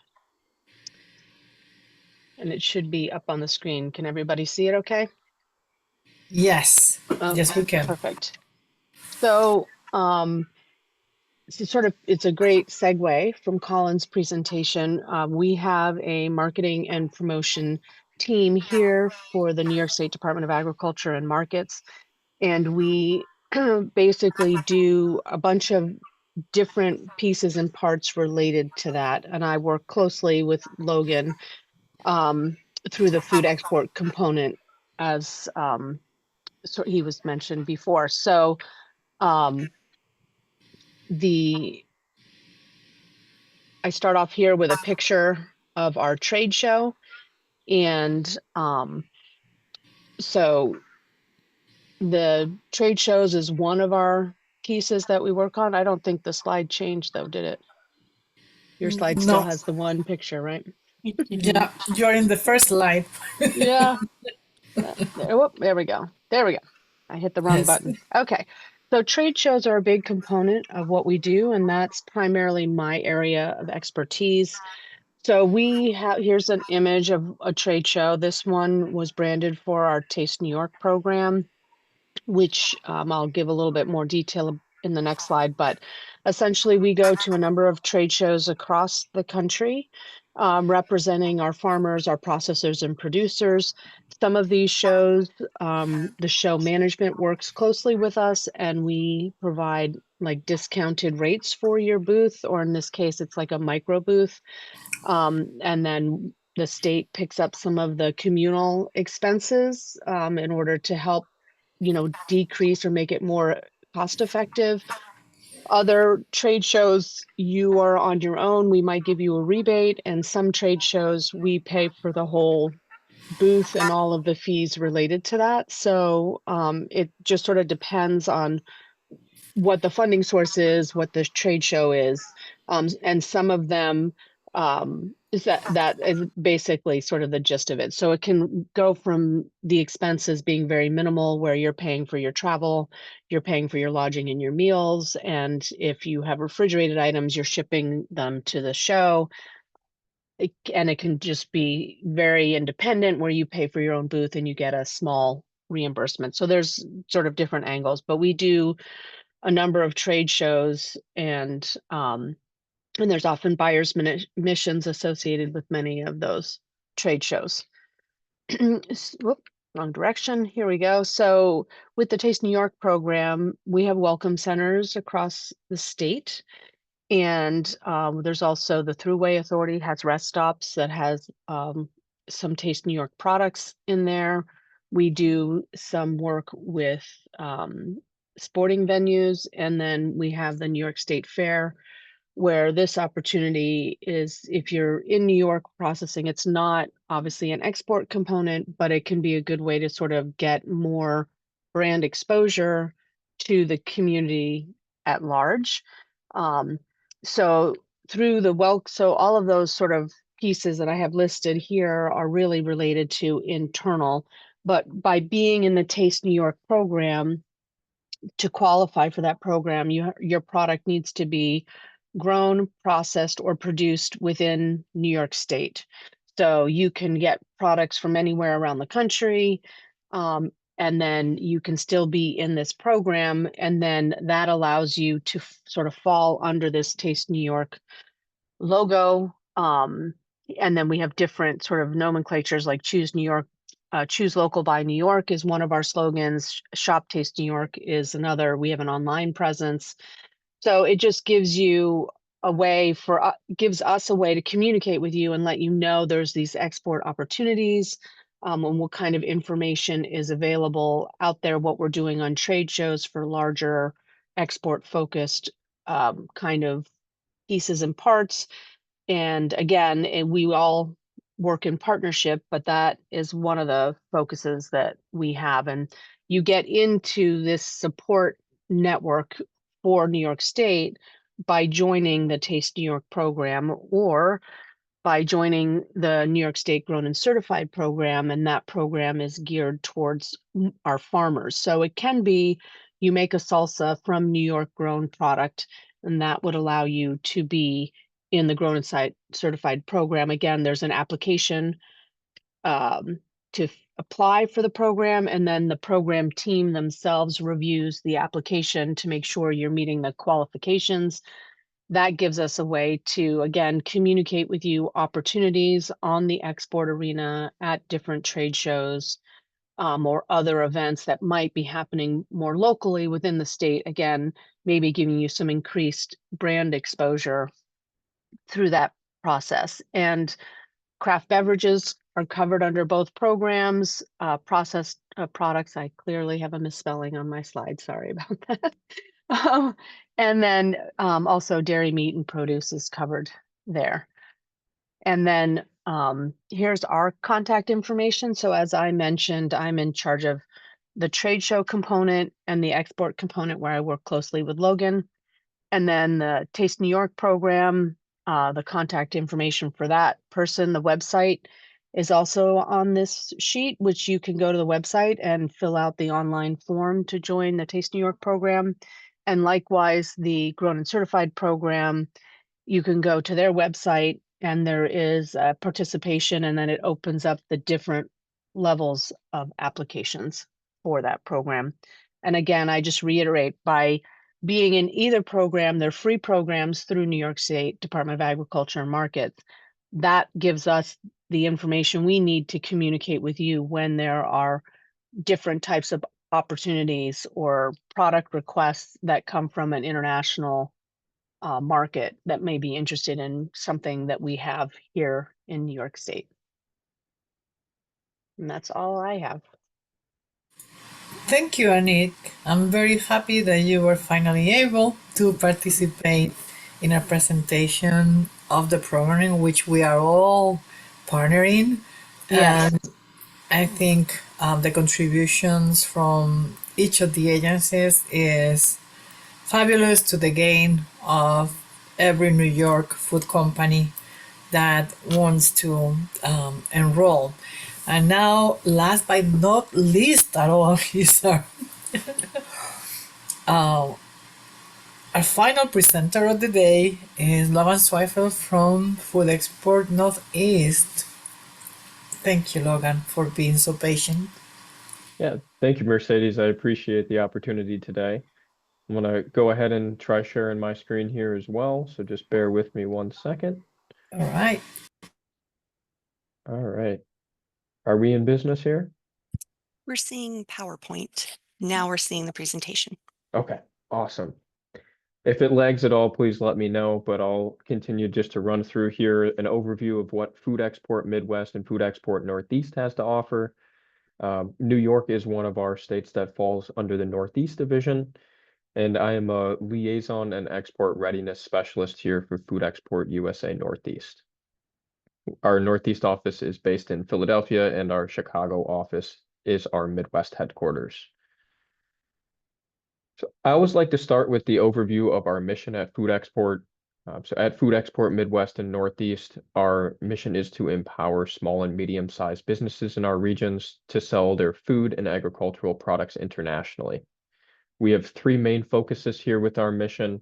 it should be up on the screen. Can everybody see it okay? Yes, yes, we can. Perfect. So it's a great segue from Collin's presentation. We have a marketing and promotion team here for the New York State Department of Agriculture and Markets, and we basically do a bunch of different pieces and parts related to that. And I work closely with Logan through the food export component, as so he was mentioned before. So I start off here with a picture of our trade show. And so the trade shows is one of our pieces that we work on. I don't think the slide changed though, did it? Your slide still No. has the one picture, right? Yeah, you're in the first slide. Yeah. There we go. There we go. I hit the wrong Yes. button. Okay. So trade shows are a big component of what we do, and that's primarily my area of expertise. So we have, here's an image of a trade show. This one was branded for our Taste New York program, which I'll give a little bit more detail in the next slide. But essentially, we go to a number of trade shows across the country, representing our farmers, our processors, and producers. Some of these shows, the show management works closely with us, and we provide like discounted rates for your booth, or in this case, it's like a micro booth. And then the state picks up some of the communal expenses in order to help, decrease or make it more cost effective. Other trade shows, you are on your own. We might give you a rebate, and some trade shows we pay for the whole booth and all of the fees related to that. So it just sort of depends on what the funding source is, what the trade show is, and some of them is that is basically sort of the gist of it. So it can go from the expenses being very minimal, where you're paying for your travel, you're paying for your lodging and your meals, and if you have refrigerated items, you're shipping them to the show. And it can just be very independent, where you pay for your own booth and you get a small reimbursement. So there's sort of different angles, but we do a number of trade shows, and there's often buyers missions associated with many of those trade shows. Whoop, wrong direction. Here we go. So with the Taste New York program, we have welcome centers across the state. And there's also the Thruway Authority has rest stops that has some Taste New York products in there. We do some work with sporting venues, and then we have the New York State Fair, where this opportunity is, if you're in New York processing, it's not obviously an export component, but it can be a good way to sort of get more brand exposure to the community at large. So through the so all of those sort of pieces that I have listed here are really related to internal, but by being in the Taste New York program, to qualify for that program, your product needs to be grown, processed, or produced within New York State. So you can get products from anywhere around the country, and then you can still be in this program, and then that allows you to sort of fall under this Taste New York logo. And then we have different sort of nomenclatures, like Choose New York, Choose Local by New York is one of our slogans. Shop Taste New York is another. We have an online presence. So it just gives you a way gives us a way to communicate with you and let you know there's these export opportunities, and what kind of information is available out there, what we're doing on trade shows for larger export focused kind of pieces and parts. And again, we all work in partnership, but that is one of the focuses that we have. And you get into this support network for New York State by joining the Taste New York program, or by joining the New York State Grown and Certified program, and that program is geared towards our farmers. So it can be you make a salsa from New York grown product, and that would allow you to be in the Grown and Certified program. Again, there's an application to apply for the program, and then the program team themselves reviews the application to make sure you're meeting the qualifications. That gives us a way to, again, communicate with you opportunities on the export arena at different trade shows, or other events that might be happening more locally within the state. Again, maybe giving you some increased brand exposure through that process. And craft beverages are covered under both programs. Processed products, I clearly have a misspelling on my slide. Sorry about that. And then also dairy, meat, and produce is covered there. And then here's our contact information. So as I mentioned, I'm in charge of the trade show component and the export component, where I work closely with Logan. And then the Taste New York program, the contact information for that person, the website is also on this sheet, which you can go to the website and fill out the online form to join the Taste New York program. And likewise, the Grown and Certified program, you can go to their website and there is a participation, and then it opens up the different levels of applications for that program. And again, I just reiterate, by being in either program, they're free programs through New York State Department of Agriculture and Markets. That gives us the information we need to communicate with you when there are different types of opportunities or product requests that come from an international market that may be interested in something that we have here in New York State. And that's all I have. Thank you, Anik. I'm very happy that you were finally able to participate in a presentation of the program in which we are all partnering. Yes. And I think the contributions from each of the agencies is fabulous to the gain of every New York food company that wants to enroll. And now, last but not least at all, is our final presenter of the day is Logan Zweifel from Food Export Northeast. Thank you, Logan, for being so patient. Yeah, thank you, Mercedes. I appreciate the opportunity today. I'm going to go ahead and try sharing my screen here as well, so just bear with me 1 second. All right. All right. Are we in business here? We're seeing PowerPoint. Now we're seeing the presentation. Okay, awesome. If it lags at all, please let me know, but I'll continue just to run through here an overview of what Food Export Midwest and Food Export Northeast has to offer. New York is one of our states that falls under the Northeast Division, and I am a liaison and export readiness specialist here for Food Export USA Northeast. Our Northeast office is based in Philadelphia, and our Chicago office is our Midwest headquarters. So I always like to start with the overview of our mission at Food Export. So at Food Export Midwest and Northeast, our mission is to empower small and medium-sized businesses in our regions to sell their food and agricultural products internationally. We have 3 main focuses here with our mission: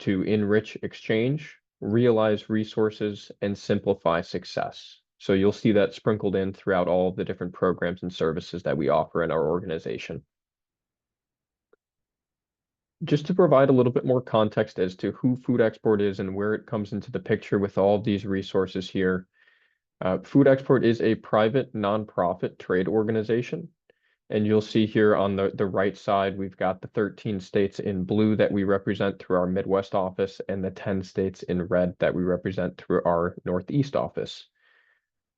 to enrich exchange, realize resources, and simplify success. So you'll see that sprinkled in throughout all of the different programs and services that we offer in our organization. Just to provide a little bit more context as to who Food Export is and where it comes into the picture with all of these resources here, Food Export is a private nonprofit trade organization. And you'll see here on the right side, we've got the 13 states in blue that we represent through our Midwest office, and the 10 states in red that we represent through our Northeast office.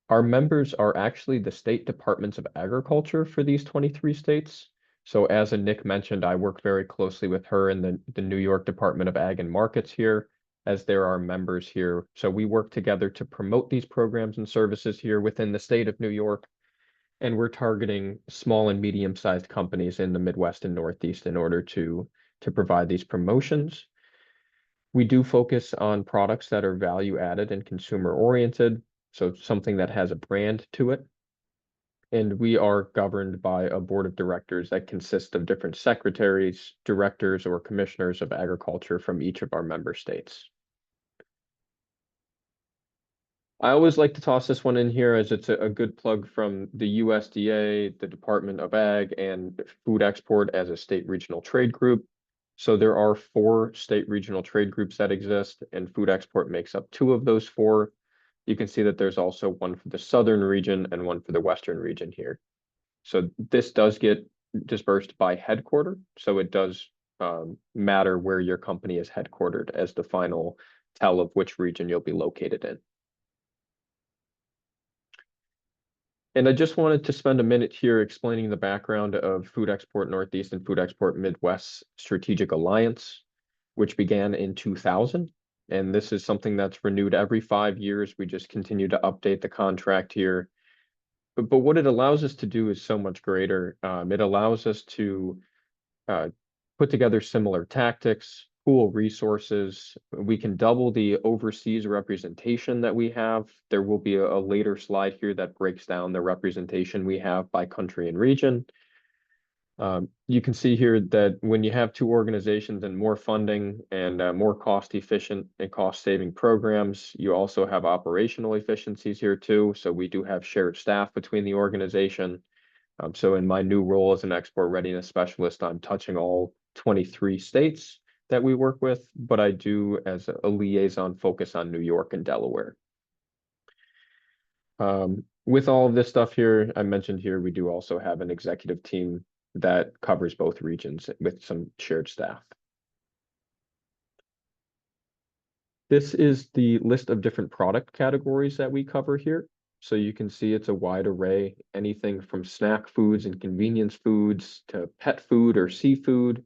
Our members are actually the state departments of agriculture for these 23 states. So as Nick mentioned, I work very closely with her in the New York Department of Ag and Markets here, as there are members here. So we work together to promote these programs and services here within the state of New York. And we're targeting small and medium-sized companies in the Midwest and Northeast in order to provide these promotions. We do focus on products that are value-added and consumer-oriented, so something that has a brand to it. And we are governed by a board of directors that consists of different secretaries, directors, or commissioners of agriculture from each of our member states. I always like to toss this one in here as it's a good plug from the USDA, the Department of Ag, and Food Export as a state regional trade group. So there are 4 state regional trade groups that exist, and Food Export makes up 2 of those 4. You can see that there's also one for the southern region and one for the western region here. So this does get dispersed by headquarter. So it does matter where your company is headquartered as the final tell of which region you'll be located in. And I just wanted to spend a minute here explaining the background of Food Export Northeast and Food Export Midwest Strategic Alliance, which began in 2000. And this is something that's renewed every 5 years. We just continue to update the contract here. But what it allows us to do is so much greater. It allows us to put together similar tactics, pool resources. We can double the overseas representation that we have. There will be a later slide here that breaks down the representation we have by country and region. You can see here that when you have two organizations and more funding and more cost efficient and cost saving programs, you also have operational efficiencies here too. So we do have shared staff between the organization. So in my new role as an export readiness specialist, I'm touching all 23 states that we work with, but I do, as a liaison, focus on New York and Delaware. With all of this stuff here, I mentioned here, we do also have an executive team that covers both regions with some shared staff. This is the list of different product categories that we cover here. So you can see it's a wide array, anything from snack foods and convenience foods to pet food or seafood.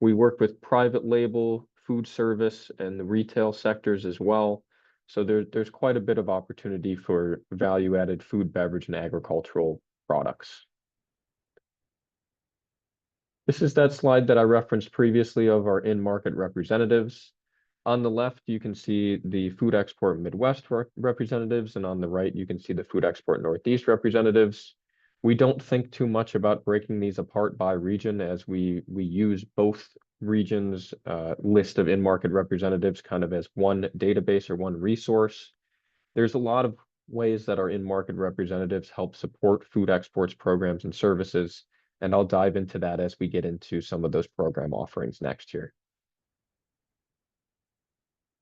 We work with private label, food service, and the retail sectors as well. So there's quite a bit of opportunity for value-added food, beverage, and agricultural products. This is that slide that I referenced previously of our in-market representatives. On the left, you can see the Food Export Midwest representatives, and on the right, you can see the Food Export Northeast representatives. We don't think too much about breaking these apart by region, as we use both regions' list of in-market representatives kind of as one database or one resource. There's a lot of ways that our in-market representatives help support food exports programs and services, and I'll dive into that as we get into some of those program offerings next year.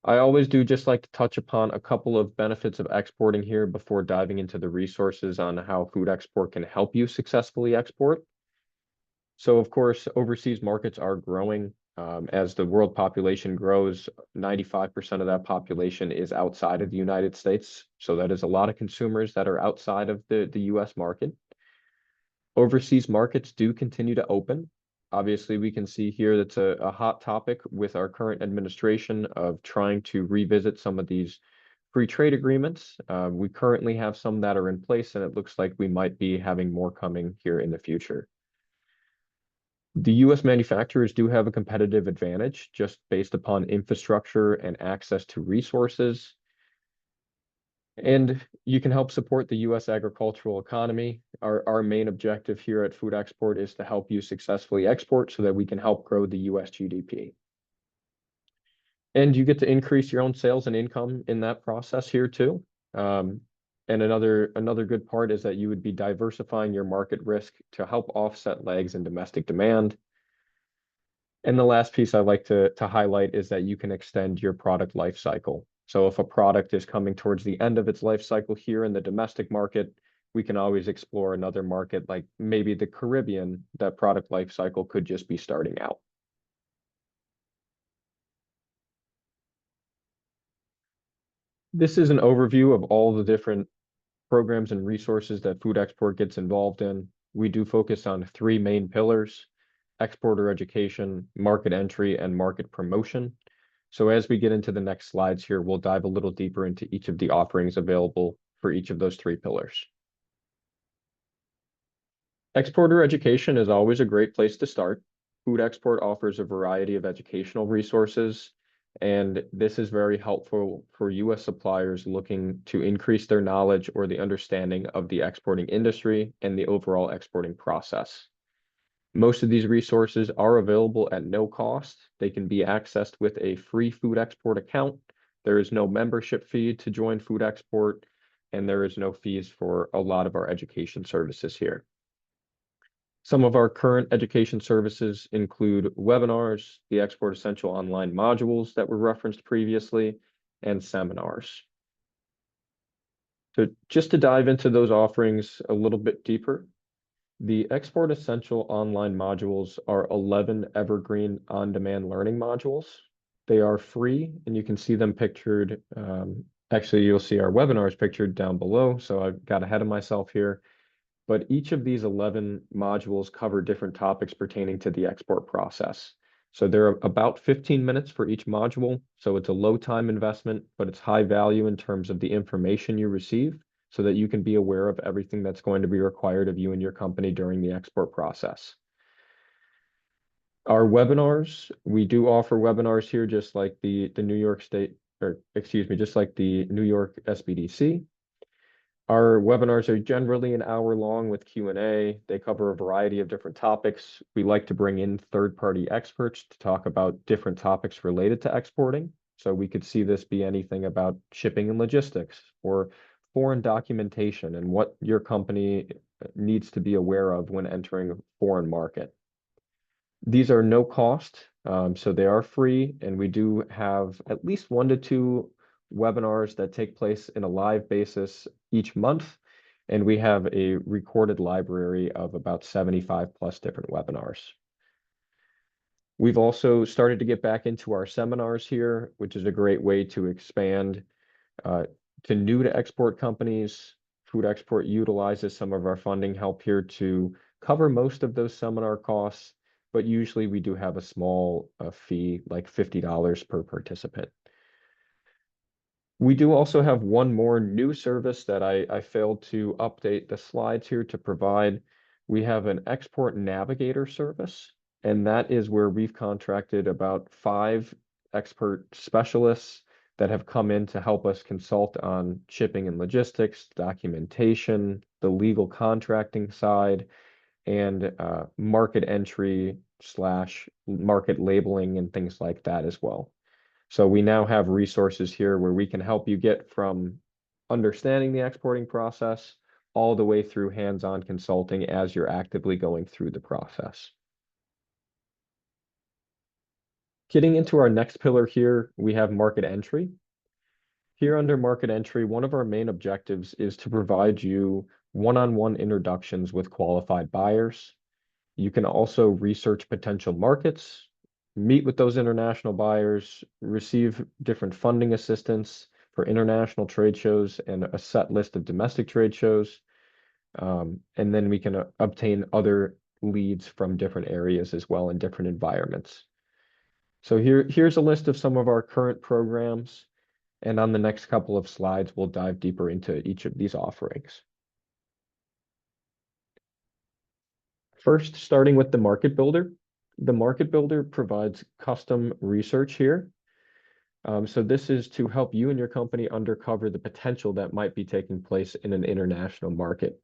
I always do just like to touch upon a couple of benefits of exporting here before diving into the resources on how food export can help you successfully export. So of course, overseas markets are growing. As the world population grows, 95% of that population is outside of the United States. So that is a lot of consumers that are outside of the US market. Overseas markets do continue to open. Obviously, we can see here that's a hot topic with our current administration of trying to revisit some of these free trade agreements. We currently have some that are in place, and it looks like we might be having more coming here in the future. The US manufacturers do have a competitive advantage just based upon infrastructure and access to resources. And you can help support the US agricultural economy. Our main objective here at Food Export is to help you successfully export so that we can help grow the US GDP. And you get to increase your own sales and income in that process here too. And another good part is that you would be diversifying your market risk to help offset lags in domestic demand. And the last piece I like to highlight is that you can extend your product life cycle. So if a product is coming towards the end of its life cycle here in the domestic market, we can always explore another market like maybe the Caribbean. That product life cycle could just be starting out. This is an overview of all the different programs and resources that Food Export gets involved in. We do focus on 3 main pillars: exporter education, market entry, and market promotion. So as we get into the next slides here, we'll dive a little deeper into each of the offerings available for each of those 3 pillars. Exporter education is always a great place to start. Food Export offers a variety of educational resources, and this is very helpful for US suppliers looking to increase their knowledge or the understanding of the exporting industry and the overall exporting process. Most of these resources are available at no cost. They can be accessed with a free Food Export account. There is no membership fee to join Food Export, and there is no fees for a lot of our education services here. Some of our current education services include webinars, the Export Essential online modules that were referenced previously, and seminars. So just to dive into those offerings a little bit deeper, The Export Essential online modules are 11 evergreen on-demand learning modules. They are free, and you can see them pictured. Actually, you'll see our webinars pictured down below, so I got ahead of myself here. But each of these 11 modules cover different topics pertaining to the export process. So they're about 15 minutes for each module, so it's a low time investment, but it's high value in terms of the information you receive, so that you can be aware of everything that's going to be required of you and your company during the export process. Our webinars, we do offer webinars here, just like the New York State, or excuse me, just like the New York SBDC. Our webinars are generally an hour long with Q&A. They cover a variety of different topics. We like to bring in third-party experts to talk about different topics related to exporting. So we could see this be anything about shipping and logistics, or foreign documentation and what your company needs to be aware of when entering a foreign market. These are no cost, so they are free, and we do have at least 1 to 2 webinars that take place in a live basis each month, and we have a recorded library of about 75 plus different webinars. We've also started to get back into our seminars here, which is a great way to expand to new to export companies. Food Export utilizes some of our funding help here to cover most of those seminar costs, but usually we do have a small fee, like $50 per participant. We do also have one more new service that I failed to update the slides here to provide. We have an export navigator service, and that is where we've contracted about 5 expert specialists that have come in to help us consult on shipping and logistics, documentation, the legal contracting side, and market entry / market labeling and things like that as well. So we now have resources here where we can help you get from understanding the exporting process all the way through hands-on consulting as you're actively going through the process. Getting into our next pillar here, we have market entry. Here under market entry, one of our main objectives is to provide you one-on-one introductions with qualified buyers. You can also research potential markets, meet with those international buyers, receive different funding assistance for international trade shows and a set list of domestic trade shows. And then we can obtain other leads from different areas as well in different environments. So here's a list of some of our current programs. And on the next couple of slides, we'll dive deeper into each of these offerings. First, starting with the Market Builder. The Market Builder provides custom research here. So this is to help you and your company uncover the potential that might be taking place in an international market.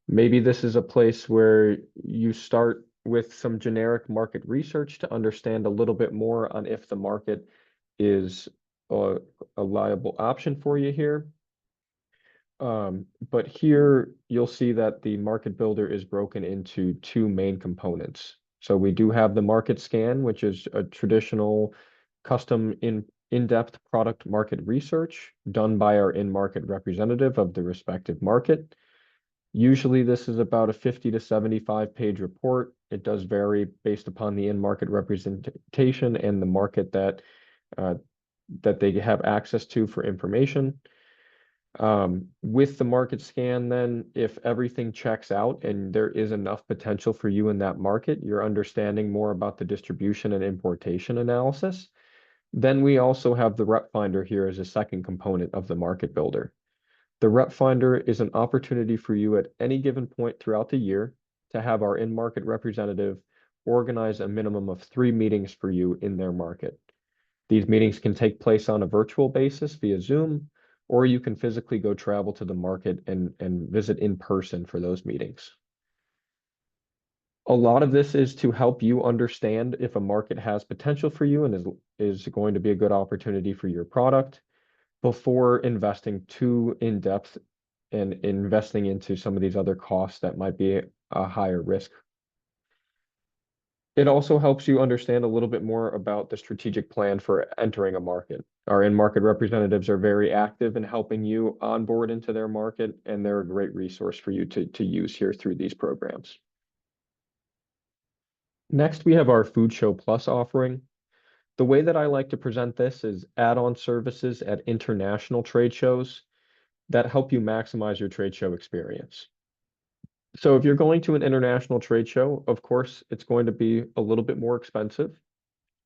Maybe this is a place where you start with some generic market research to understand a little bit more on if the market is a viable option for you here. But here you'll see that the Market Builder is broken into 2 main components. So we do have the market scan, which is a traditional custom in-depth product market research done by our in-market representative of the respective market. Usually this is about a 50 to 75 page report. It does vary based upon the in-market representation and the market that they have access to for information. With the market scan, then, if everything checks out and there is enough potential for you in that market, you're understanding more about the distribution and importation analysis, then we also have the Rep Finder here as a second component of the Market Builder. The Rep Finder is an opportunity for you at any given point throughout the year to have our in-market representative organize a minimum of 3 meetings for you in their market. These meetings can take place on a virtual basis via Zoom, or you can physically go travel to the market and visit in person for those meetings. A lot of this is to help you understand if a market has potential for you and is going to be a good opportunity for your product before investing too in depth and investing into some of these other costs that might be a higher risk. It also helps you understand a little bit more about the strategic plan for entering a market. Our in-market representatives are very active in helping you onboard into their market, and they're a great resource for you to use here through these programs. Next, we have our Food Show Plus offering. The way that I like to present this is add-on services at international trade shows that help you maximize your trade show experience. So if you're going to an international trade show, of course, it's going to be a little bit more expensive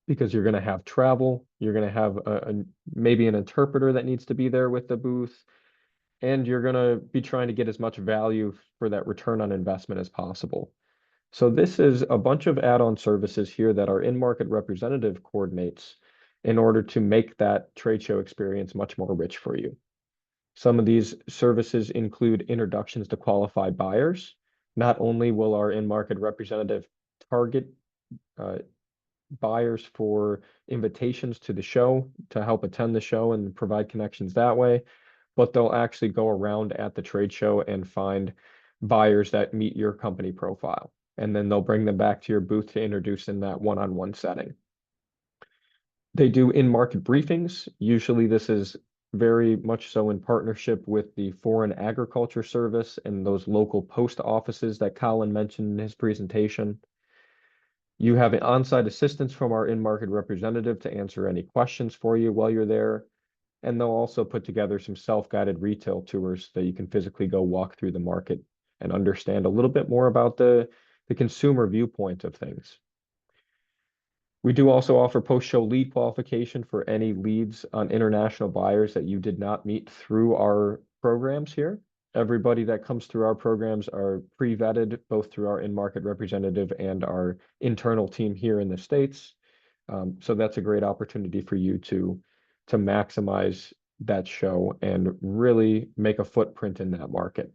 because you're going to have travel, you're going to have maybe an interpreter that needs to be there with the booth, and you're going to be trying to get as much value for that return on investment as possible. So this is a bunch of add-on services here that our in-market representative coordinates in order to make that trade show experience much more rich for you. Some of these services include introductions to qualified buyers. Not only will our in-market representative target buyers for invitations to the show to help attend the show and provide connections that way, but they'll actually go around at the trade show and find buyers that meet your company profile. And then they'll bring them back to your booth to introduce in that one-on-one setting. They do in-market briefings. Usually this is very much so in partnership with the Foreign Agriculture Service and those local post offices that Collin mentioned in his presentation. You have an on-site assistance from our in-market representative to answer any questions for you while you're there. And they'll also put together some self-guided retail tours that you can physically go walk through the market and understand a little bit more about the consumer viewpoint of things. We do also offer post-show lead qualification for any leads on international buyers that you did not meet through our programs here. Everybody that comes through our programs are pre-vetted both through our in-market representative and our internal team here in the States. So that's a great opportunity for you to maximize that show and really make a footprint in that market.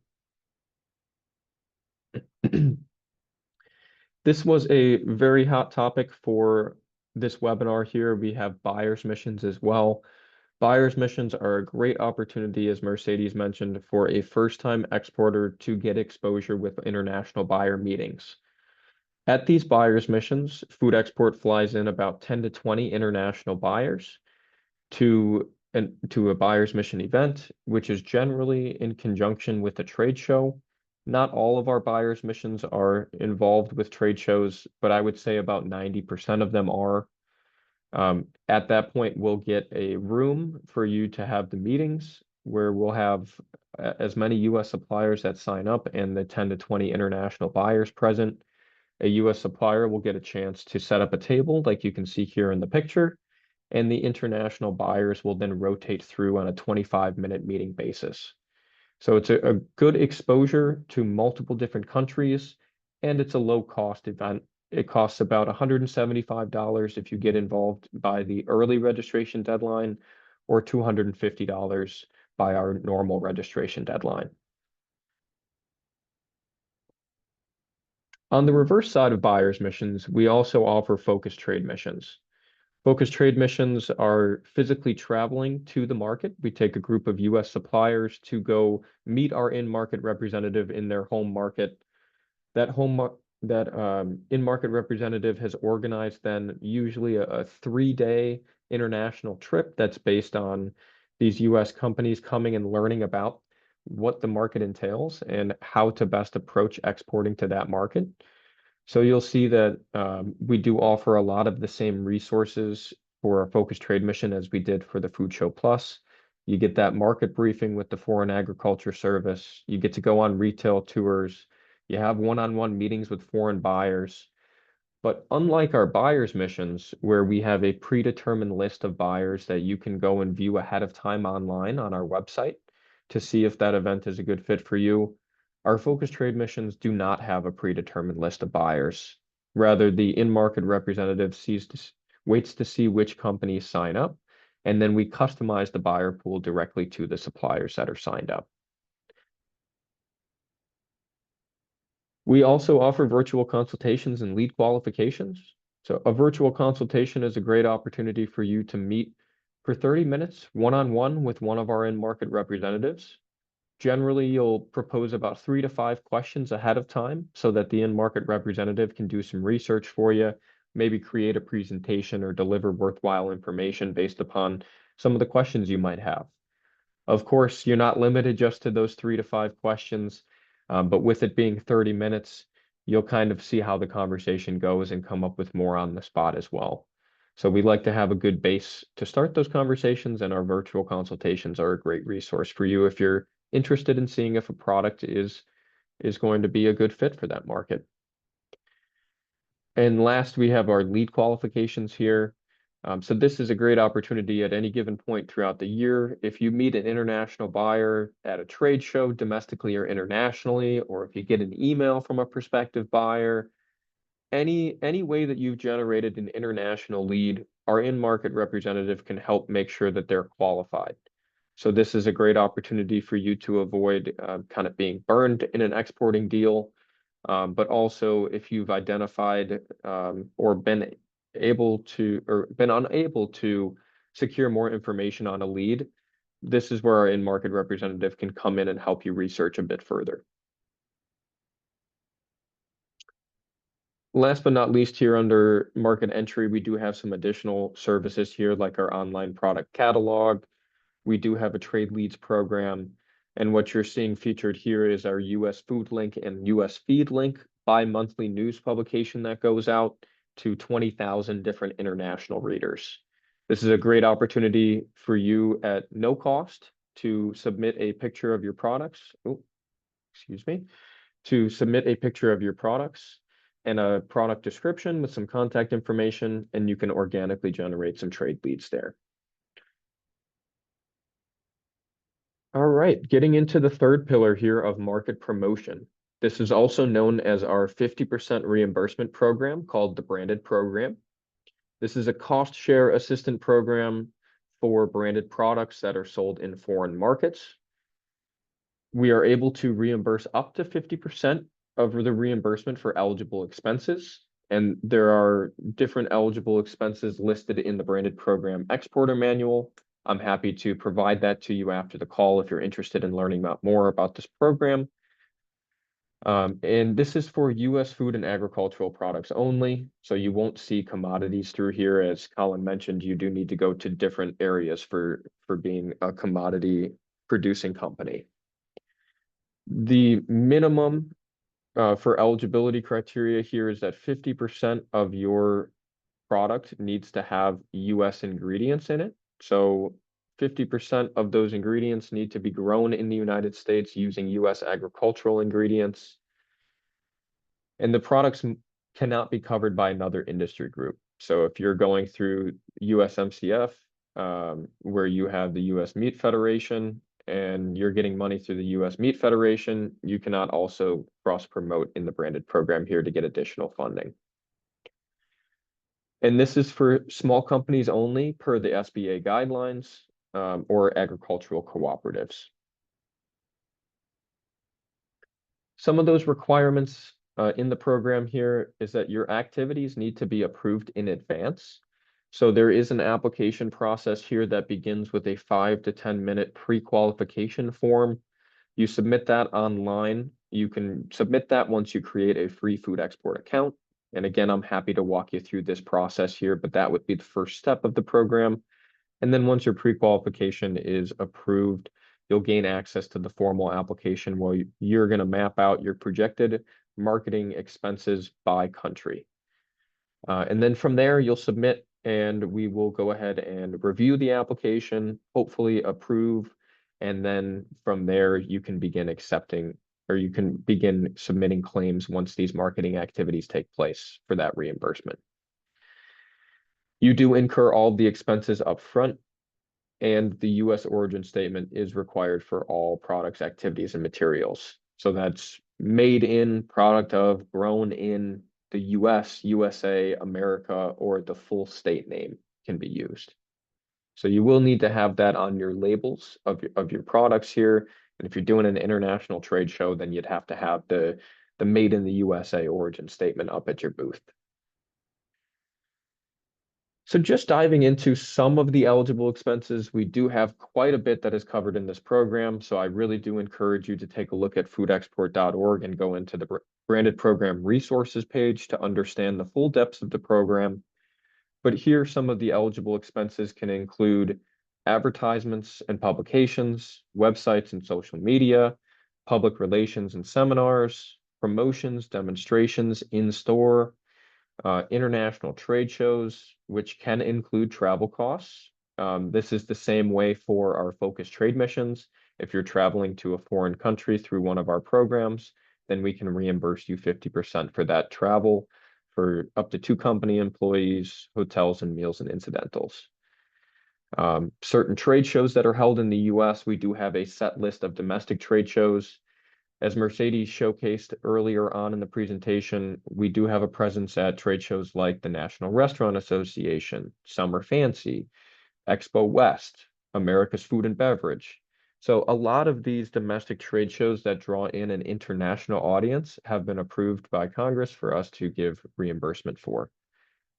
This was a very hot topic for this webinar here. We have buyer's missions as well. Buyer's missions are a great opportunity, as Mercedes mentioned, for a first-time exporter to get exposure with international buyer meetings. At these buyer's missions, Food Export flies in about 10 to 20 international buyers to a buyer's mission event, which is generally in conjunction with a trade show. Not all of our buyer's missions are involved with trade shows, but I would say about 90% of them are. At that point, we'll get a room for you to have the meetings where we'll have as many U.S. suppliers that sign up and the 10 to 20 international buyers present. A U.S. supplier will get a chance to set up a table like you can see here in the picture, and the international buyers will then rotate through on a 25-minute meeting basis. So it's a good exposure to multiple different countries, and it's a low-cost event. It costs about $175 if you get involved by the early registration deadline, or $250 by our normal registration deadline. On the reverse side of buyer's missions, we also offer focused trade missions. Focused trade missions are physically traveling to the market. We take a group of U.S. suppliers to go meet our in-market representative in their home market. That in-market representative has organized then usually a 3-day international trip that's based on these U.S. companies coming and learning about what the market entails and how to best approach exporting to that market. So you'll see that we do offer a lot of the same resources for our focused trade mission as we did for the Food Show Plus. You get that market briefing with the Foreign Agriculture Service. You get to go on retail tours. You have one-on-one meetings with foreign buyers. But unlike our buyer's missions, where we have a predetermined list of buyers that you can go and view ahead of time online on our website to see if that event is a good fit for you, our focused trade missions do not have a predetermined list of buyers. Rather, the in-market representative waits to see which companies sign up, and then we customize the buyer pool directly to the suppliers that are signed up. We also offer virtual consultations and lead qualifications. So a virtual consultation is a great opportunity for you to meet for 30 minutes one-on-one with one of our in-market representatives. Generally, you'll propose about 3 to 5 questions ahead of time so that the in-market representative can do some research for you, maybe create a presentation or deliver worthwhile information based upon some of the questions you might have. Of course, you're not limited just to those 3 to 5 questions, but with it being 30 minutes, you'll kind of see how the conversation goes and come up with more on the spot as well. So we like to have a good base to start those conversations, and our virtual consultations are a great resource for you if you're interested in seeing if a product is going to be a good fit for that market. And last, we have our lead qualifications here. So this is a great opportunity at any given point throughout the year. If you meet an international buyer at a trade show, domestically or internationally, or if you get an email from a prospective buyer, any way that you've generated an international lead, our in-market representative can help make sure that they're qualified. So this is a great opportunity for you to avoid kind of being burned in an exporting deal. But also if you've identified or been unable to secure more information on a lead, this is where our in-market representative can come in and help you research a bit further. Last but not least, here under market entry, we do have some additional services here, like our online product catalog. We do have a trade leads program. And what you're seeing featured here is our US Food Link and US Feed Link bi-monthly news publication that goes out to 20,000 different international readers. This is a great opportunity for you at no cost to submit a picture of your products. To submit a picture of your products and a product description with some contact information, and you can organically generate some trade leads there. All right, getting into the third pillar here of market promotion. This is also known as our 50% reimbursement program called the branded program. This is a cost share assistant program for branded products that are sold in foreign markets. We are able to reimburse up to 50% of the reimbursement for eligible expenses. And there are different eligible expenses listed in the branded program exporter manual. I'm happy to provide that to you after the call if you're interested in learning more about this program. And this is for US food and agricultural products only. So you won't see commodities through here. As Collin mentioned, you do need to go to different areas for being a commodity producing company. The minimum for eligibility criteria here is that 50% of your product needs to have US ingredients in it. So 50% of those ingredients need to be grown in the United States using US agricultural ingredients. And the products cannot be covered by another industry group. So if you're going through USMCF, where you have the US Meat Federation, and you're getting money through the US Meat Federation, you cannot also cross-promote in the branded program here to get additional funding. And this is for small companies only per the SBA guidelines or agricultural cooperatives. Some of those requirements in the program here is that your activities need to be approved in advance. So there is an application process here that begins with a 5 to 10 minute pre-qualification form. You submit that online. You can submit that once you create a free food export account. And again, I'm happy to walk you through this process here, but that would be the first step of the program. And then once your pre-qualification is approved, you'll gain access to the formal application where you're going to map out your projected marketing expenses by country. And then from there, you'll submit, and we will go ahead and review the application, hopefully approve, and then from there you can begin accepting, or you can begin submitting claims once these marketing activities take place for that reimbursement. You do incur all the expenses up front, and the US origin statement is required for all products, activities, and materials. So that's made in, product of, grown in the US, USA, America, or the full state name can be used. So you will need to have that on your labels of your products here. And if you're doing an international trade show, then you'd have to have the made in the USA origin statement up at your booth. So just diving into some of the eligible expenses, we do have quite a bit that is covered in this program. So I really do encourage you to take a look at foodexport.org and go into the branded program resources page to understand the full depths of the program. But here, some of the eligible expenses can include advertisements and publications, websites and social media, public relations and seminars, promotions, demonstrations in store, international trade shows, which can include travel costs. This is the same way for our focused trade missions. If you're traveling to a foreign country through one of our programs, then we can reimburse you 50% for that travel for up to 2 company employees, hotels, and meals and incidentals. Certain trade shows that are held in the US, we do have a set list of domestic trade shows. As Mercedes showcased earlier on in the presentation, we do have a presence at trade shows like the National Restaurant Association, Summer Fancy, Expo West, America's Food and Beverage. So a lot of these domestic trade shows that draw in an international audience have been approved by Congress for us to give reimbursement for.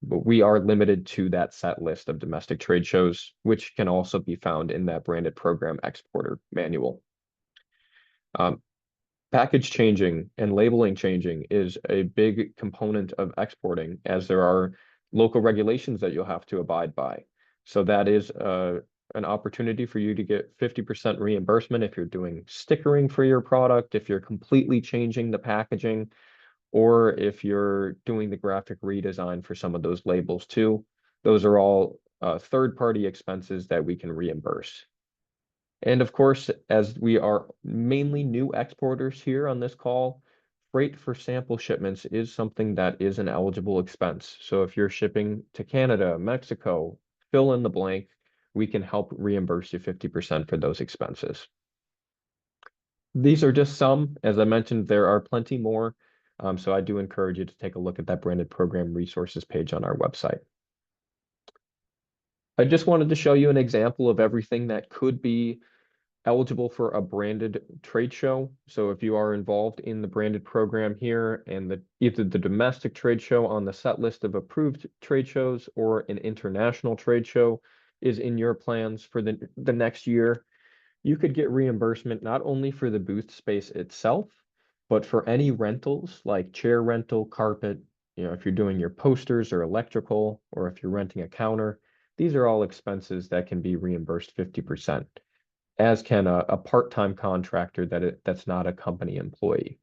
But we are limited to that set list of domestic trade shows, which can also be found in that branded program exporter manual. Package changing and labeling changing is a big component of exporting, as there are local regulations that you'll have to abide by. So that is an opportunity for you to get 50% reimbursement if you're doing stickering for your product, if you're completely changing the packaging, or if you're doing the graphic redesign for some of those labels too. Those are all third-party expenses that we can reimburse. And of course, as we are mainly new exporters here on this call, freight for sample shipments is something that is an eligible expense. So if you're shipping to Canada, Mexico, fill in the blank, we can help reimburse you 50% for those expenses. These are just some. As I mentioned, there are plenty more. So I do encourage you to take a look at that branded program resources page on our website. I just wanted to show you an example of everything that could be eligible for a branded trade show. So if you are involved in the branded program here and either the domestic trade show on the set list of approved trade shows or an international trade show is in your plans for the next year, you could get reimbursement not only for the booth space itself, but for any rentals like chair rental, carpet, if you're doing your posters or electrical, or if you're renting a counter. These are all expenses that can be reimbursed 50%. As can a part-time contractor that's not a company employee.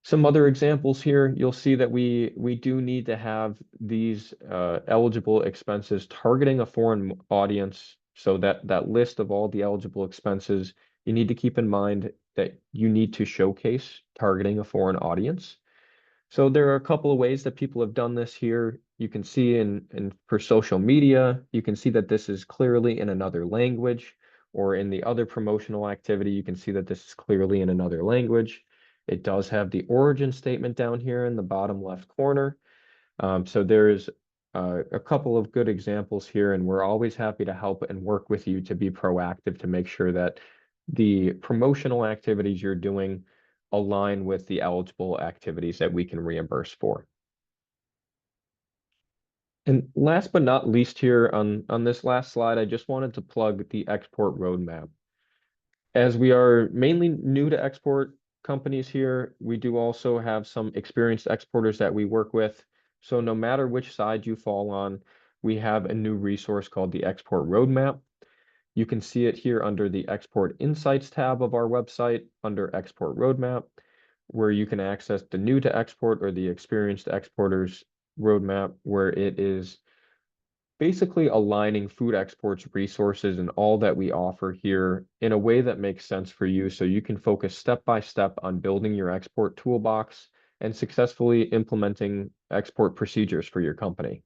Some other examples here, you'll see that we do need to have these eligible expenses targeting a foreign audience. So that list of all the eligible expenses, you need to keep in mind that you need to showcase targeting a foreign audience. So there are a couple of ways that people have done this here. You can see for social media, you can see that this is clearly in another language, or in the other promotional activity, you can see that this is clearly in another language. It does have the origin statement down here in the bottom left corner. So there's a couple of good examples here, and we're always happy to help and work with you to be proactive to make sure that the promotional activities you're doing align with the eligible activities that we can reimburse for. And last but not least here on this last slide, I just wanted to plug the export roadmap. As we are mainly new to export companies here, we do also have some experienced exporters that we work with. So no matter which side you fall on, we have a new resource called the Export Roadmap. You can see it here under the Export Insights tab of our website under Export Roadmap, where you can access the new to export or the experienced exporters roadmap, where it is basically aligning food exports resources and all that we offer here in a way that makes sense for you, so you can focus step by step on building your export toolbox and successfully implementing export procedures for your company.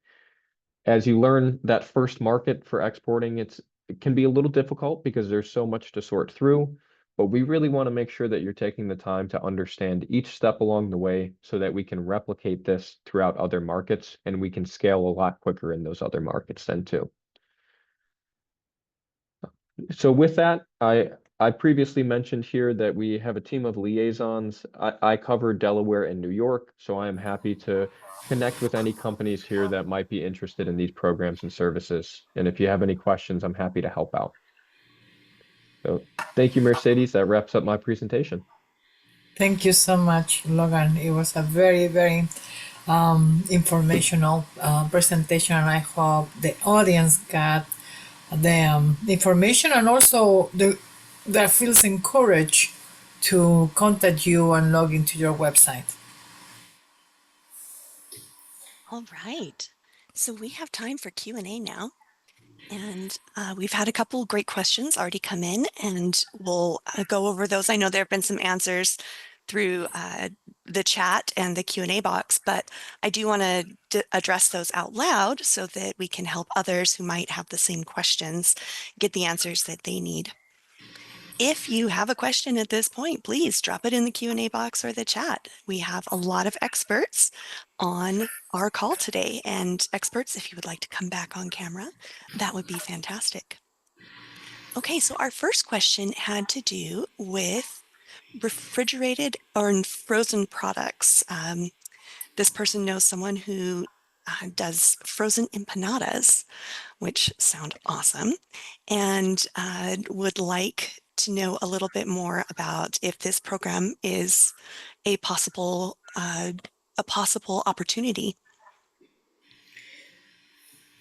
As you learn that first market for exporting, it can be a little difficult because there's so much to sort through, but we really want to make sure that you're taking the time to understand each step along the way so that we can replicate this throughout other markets and we can scale a lot quicker in those other markets then too. So with that, I previously mentioned here that we have a team of liaisons. I cover Delaware and New York, so I am happy to connect with any companies here that might be interested in these programs and services. And if you have any questions, I'm happy to help out. So thank you, Mercedes. That wraps up my presentation. Thank you so much, Logan. It was a very, very informational presentation, and I hope the audience got the information and also that feels encouraged to contact you and log into your website. All right. So we have time for Q&A now. And we've had a couple great questions already come in, and we'll go over those. I know there have been some answers through the chat and the Q&A box, but I do want to address those out loud so that we can help others who might have the same questions get the answers that they need. If you have a question at this point, please drop it in the Q&A box or the chat. We have a lot of experts on our call today, and experts, if you would like to come back on camera, that would be fantastic. Okay, so our first question had to do with refrigerated or frozen products. This person knows someone who does frozen empanadas, which sound awesome, and would like to know a little bit more about if this program is a possible opportunity.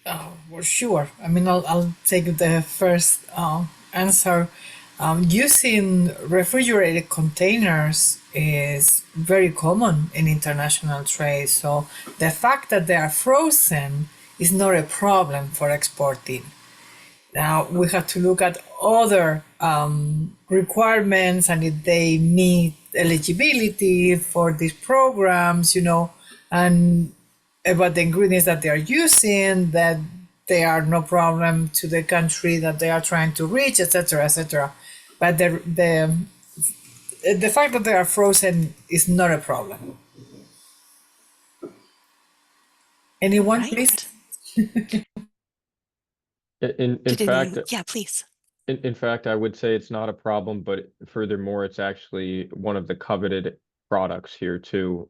Oh, well, sure. I mean, I'll take the first answer. Using refrigerated containers is very common in international trade. So the fact that they are frozen is not a problem for exporting. Now we have to look at other requirements and if they meet eligibility for these programs, and about the ingredients that they are using, that they are no problem to the country that they are trying to reach, etc., etc. But the fact that they are frozen is not a problem. Anyone, Right. please? In fact, yeah, please. in fact, I would say it's not a problem, but furthermore, it's actually one of the coveted products here too.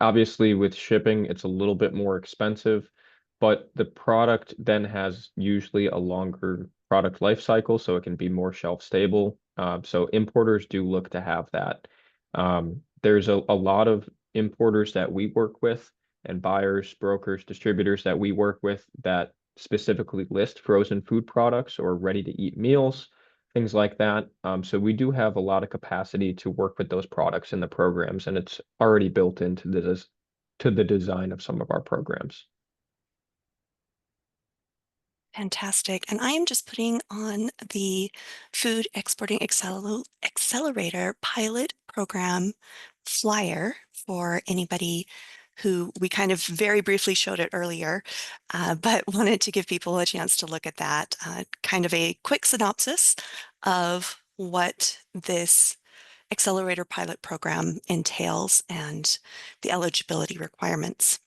Obviously, with shipping, it's a little bit more expensive, but the product then has usually a longer product life cycle, so it can be more shelf stable. So importers do look to have that. There's a lot of importers that we work with, and buyers, brokers, distributors that we work with that specifically list frozen food products or ready-to-eat meals, things like that. So we do have a lot of capacity to work with those products in the programs, and it's already built into the design of some of our programs. Fantastic. And I am just putting on the Food Exporting Accelerator pilot program flyer for anybody who we kind of very briefly showed it earlier, but wanted to give people a chance to look at that. Kind of a quick synopsis of what this Accelerator pilot program entails and the eligibility requirements.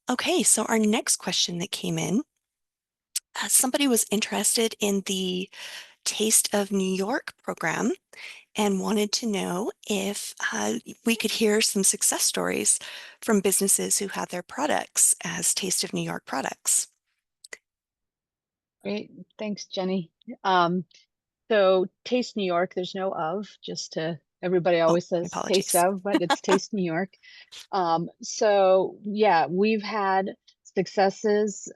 Okay, so our next question that came in, somebody was interested in the Taste of New York program and wanted to know if we could hear some success stories from businesses who had their products as Taste of New York products. Great, thanks, Jenny. So Taste New York, there's no of, just to, everybody always says Taste of, but it's Taste New York. So yeah, we've had successes.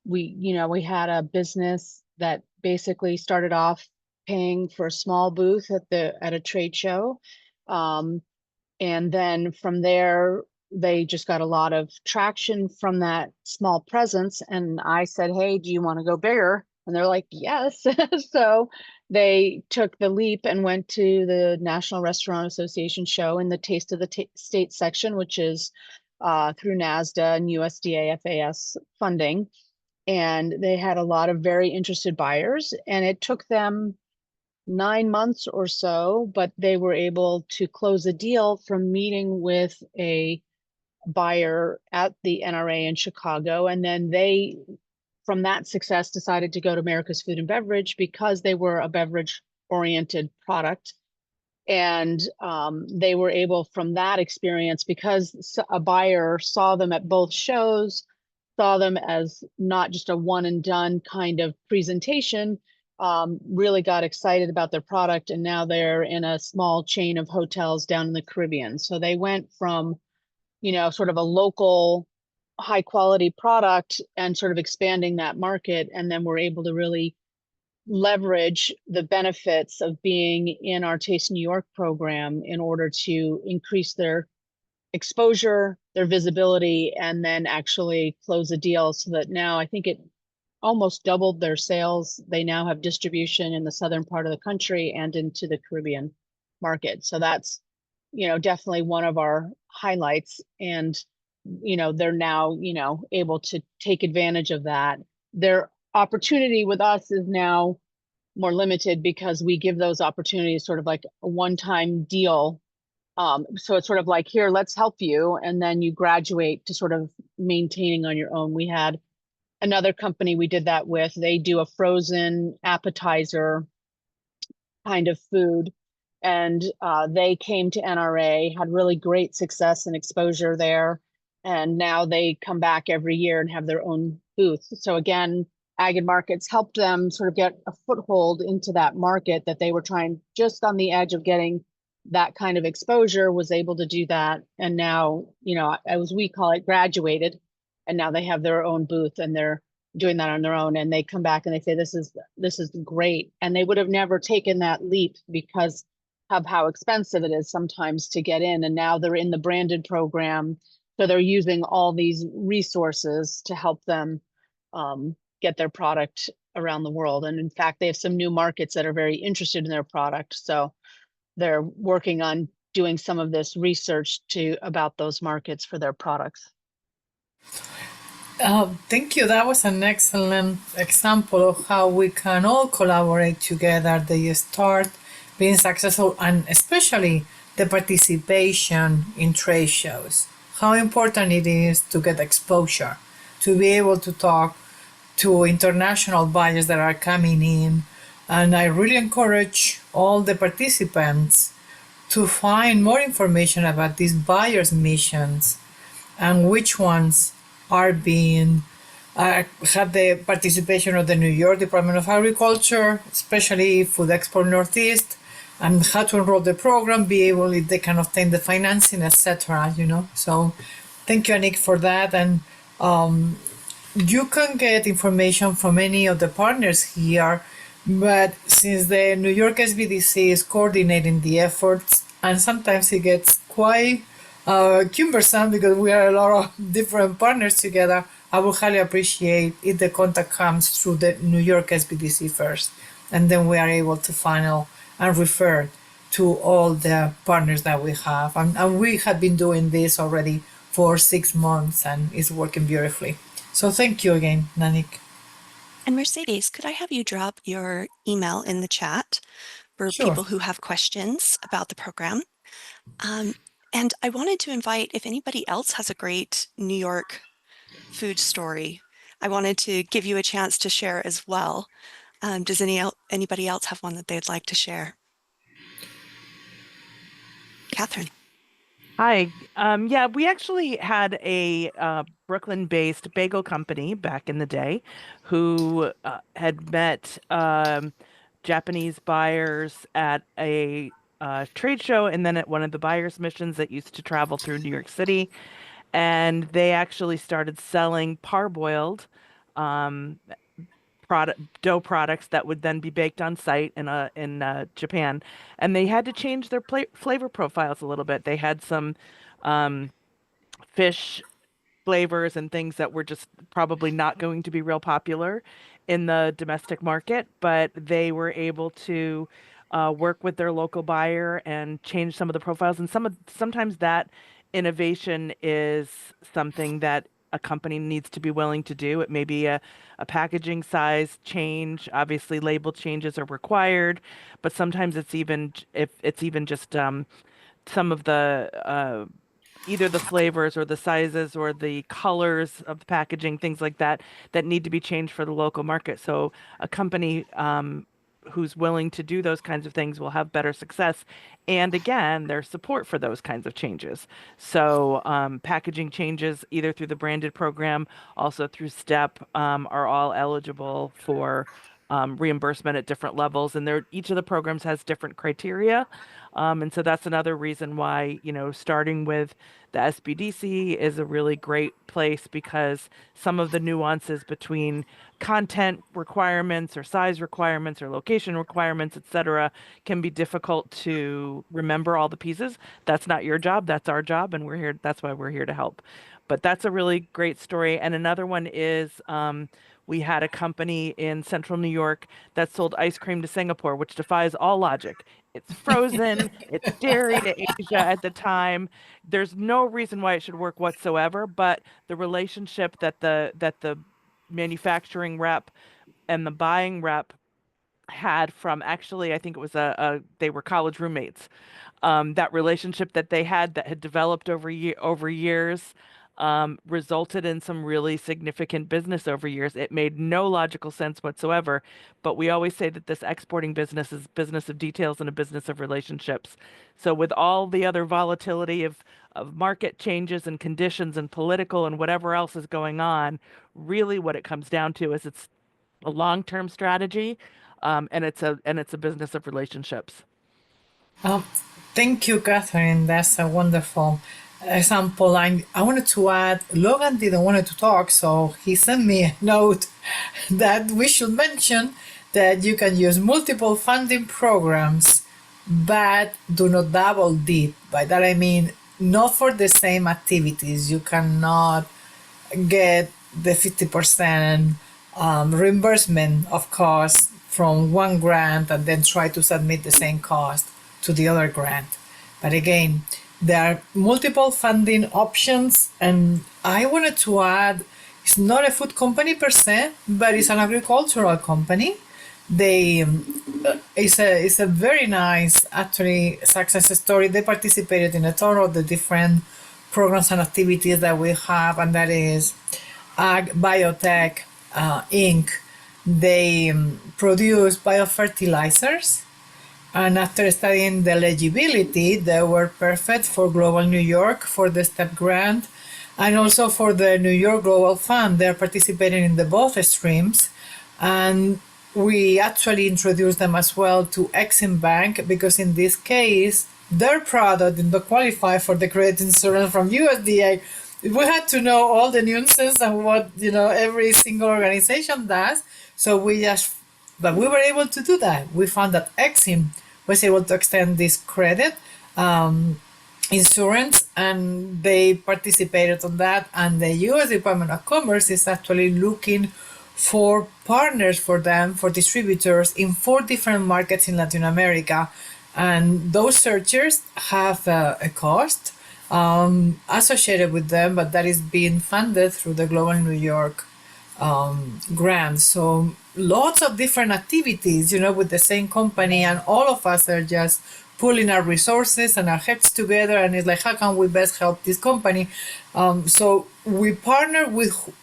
We had a business that basically started off paying for a small booth at a trade show. And then from there, they just got a lot of traction from that small presence. And I said, hey, do you want to go bigger? And they're like, yes. So they took the leap and went to the National Restaurant Association show in the Taste of the State section, which is through NASDA and USDA FAS funding. And they had a lot of very interested buyers, and it took them 9 months or so, but they were able to close a deal from meeting with a buyer at the NRA in Chicago. And then they, from that success, decided to go to America's Food and Beverage because they were a beverage oriented product. And they were able, from that experience, because a buyer saw them at both shows, saw them as not just a one and done kind of presentation, really got excited about their product. And now they're in a small chain of hotels down in the Caribbean. So they went from, sort of a local high quality product and sort of expanding that market. And then we're able to really leverage the benefits of being in our Taste New York program in order to increase their exposure, their visibility, and then actually close a deal so that now I think it almost doubled their sales. They now have distribution in the southern part of the country and into the Caribbean market. So that's, definitely one of our highlights. And, they're now, able to take advantage of that. Their opportunity with us is now more limited because we give those opportunities sort of like a one-time deal. So it's sort of like, here, let's help you. And then you graduate to sort of maintaining on your own. We had another company we did that with. They do a frozen appetizer kind of food. And they came to NRA, had really great success and exposure there. And now they come back every year and have their own booth. So again, Ag and Markets helped them sort of get a foothold into that market that they were trying just on the edge of getting that kind of exposure, was able to do that. And now, as we call it, graduated. And now they have their own booth and they're doing that on their own. And they come back and they say, this is great. And they would have never taken that leap because of how expensive it is sometimes to get in. And now they're in the branded program. So they're using all these resources to help them get their product around the world. And in fact, they have some new markets that are very interested in their product. So they're working on doing some of this research about those markets for their products. Thank you. That was an excellent example of how we can all collaborate together. They start being successful, and especially the participation in trade shows. How important it is to get exposure, to be able to talk to international buyers that are coming in. And I really encourage all the participants to find more information about these buyers' missions and which ones are being had the participation of the New York Department of Agriculture, especially Food Export Northeast, and how to enroll the program, be able if they can obtain the financing, etc. So thank you, Anik, for that. And you can get information from any of the partners here, but since the New York SBDC is coordinating the efforts, and sometimes it gets quite cumbersome because we are a lot of different partners together, I would highly appreciate if the contact comes through the New York SBDC first, and then we are able to funnel and refer to all the partners that we have. And we have been doing this already for 6 months, and it's working beautifully. So thank you again, Nanik. And Mercedes, could I have you drop your email in the chat for Sure. people who have questions about the program? And I wanted to invite, if anybody else has a great New York food story, I wanted to give you a chance to share as well. Does anybody else have one that they'd like to share? Kathryn. Hi. Yeah, we actually had a Brooklyn-based bagel company back in the day who had met Japanese buyers at a trade show and then at one of the buyers' missions that used to travel through New York City. And they actually started selling parboiled dough products that would then be baked on site in Japan, and they had to change their flavor profiles a little bit. They had some fish flavors and things that were just probably not going to be real popular in the domestic market, but they were able to work with their local buyer and change some of the profiles. And sometimes that innovation is something that a company needs to be willing to do. It may be a packaging size change. Obviously, label changes are required, but sometimes it's even just some of the either the flavors or the sizes or the colors of the packaging, things like that, that need to be changed for the local market. So a company who's willing to do those kinds of things will have better success. And again, there's support for those kinds of changes. So packaging changes either through the branded program, also through STEP, are all eligible for reimbursement at different levels. And each of the programs has different criteria. And so that's another reason why, you know, starting with the SBDC is a really great place, because some of the nuances between content requirements or size requirements or location requirements, et cetera, can be difficult to remember all the pieces. That's not your job, that's our job, and we're here, that's why we're here to help. But that's a really great story. And another one is we had a company in central New York that sold ice cream to Singapore, which defies all logic. It's frozen, it's dairy to Asia at the time. There's no reason why it should work whatsoever, but the relationship that the manufacturing rep and the buying rep had from, actually, I think it was they were college roommates. That relationship that they had that had developed over years resulted in some really significant business over years. It made no logical sense whatsoever, but we always say that this exporting business is business of details and a business of relationships. So with all the other volatility of market changes and conditions and political and whatever else is going on, really what it comes down to is it's a long-term strategy, and it's a business of relationships. Um, Thank you, Kathryn. That's a wonderful example. I wanted to add, Logan didn't want to talk, so he sent me a note that we should mention that you can use multiple funding programs, but do not double dip. By that I mean not for the same activities. You cannot get the 50% reimbursement of costs from one grant and then try to submit the same cost to the other grant. But again, there are multiple funding options, and I wanted to add, it's not a food company per se, but it's an agricultural company. It's a very nice, actually, success story. They participated in a total of the different programs and activities that we have, and that is Ag Biotech Inc. They produce biofertilizers, and after studying the eligibility, they were perfect for Global New York for the STEP grant, and also for the New York Global Fund. They're participating in the both streams, and we actually introduced them as well to Exim Bank, because in this case, their product did not qualify for the credit insurance from USDA. We had to know all the nuances and what, you know, every single organization does. So but we were able to do that. We found that Exim was able to extend this credit insurance, and they participated on that. And the U.S. Department of Commerce is actually looking for partners for them, for distributors in 4 different markets in Latin America. And those searchers have a cost associated with them, but that is being funded through the Global New York grant. So lots of different activities, you know, with the same company, and all of us are just pulling our resources and our heads together, and it's like, how can we best help this company? So we partner with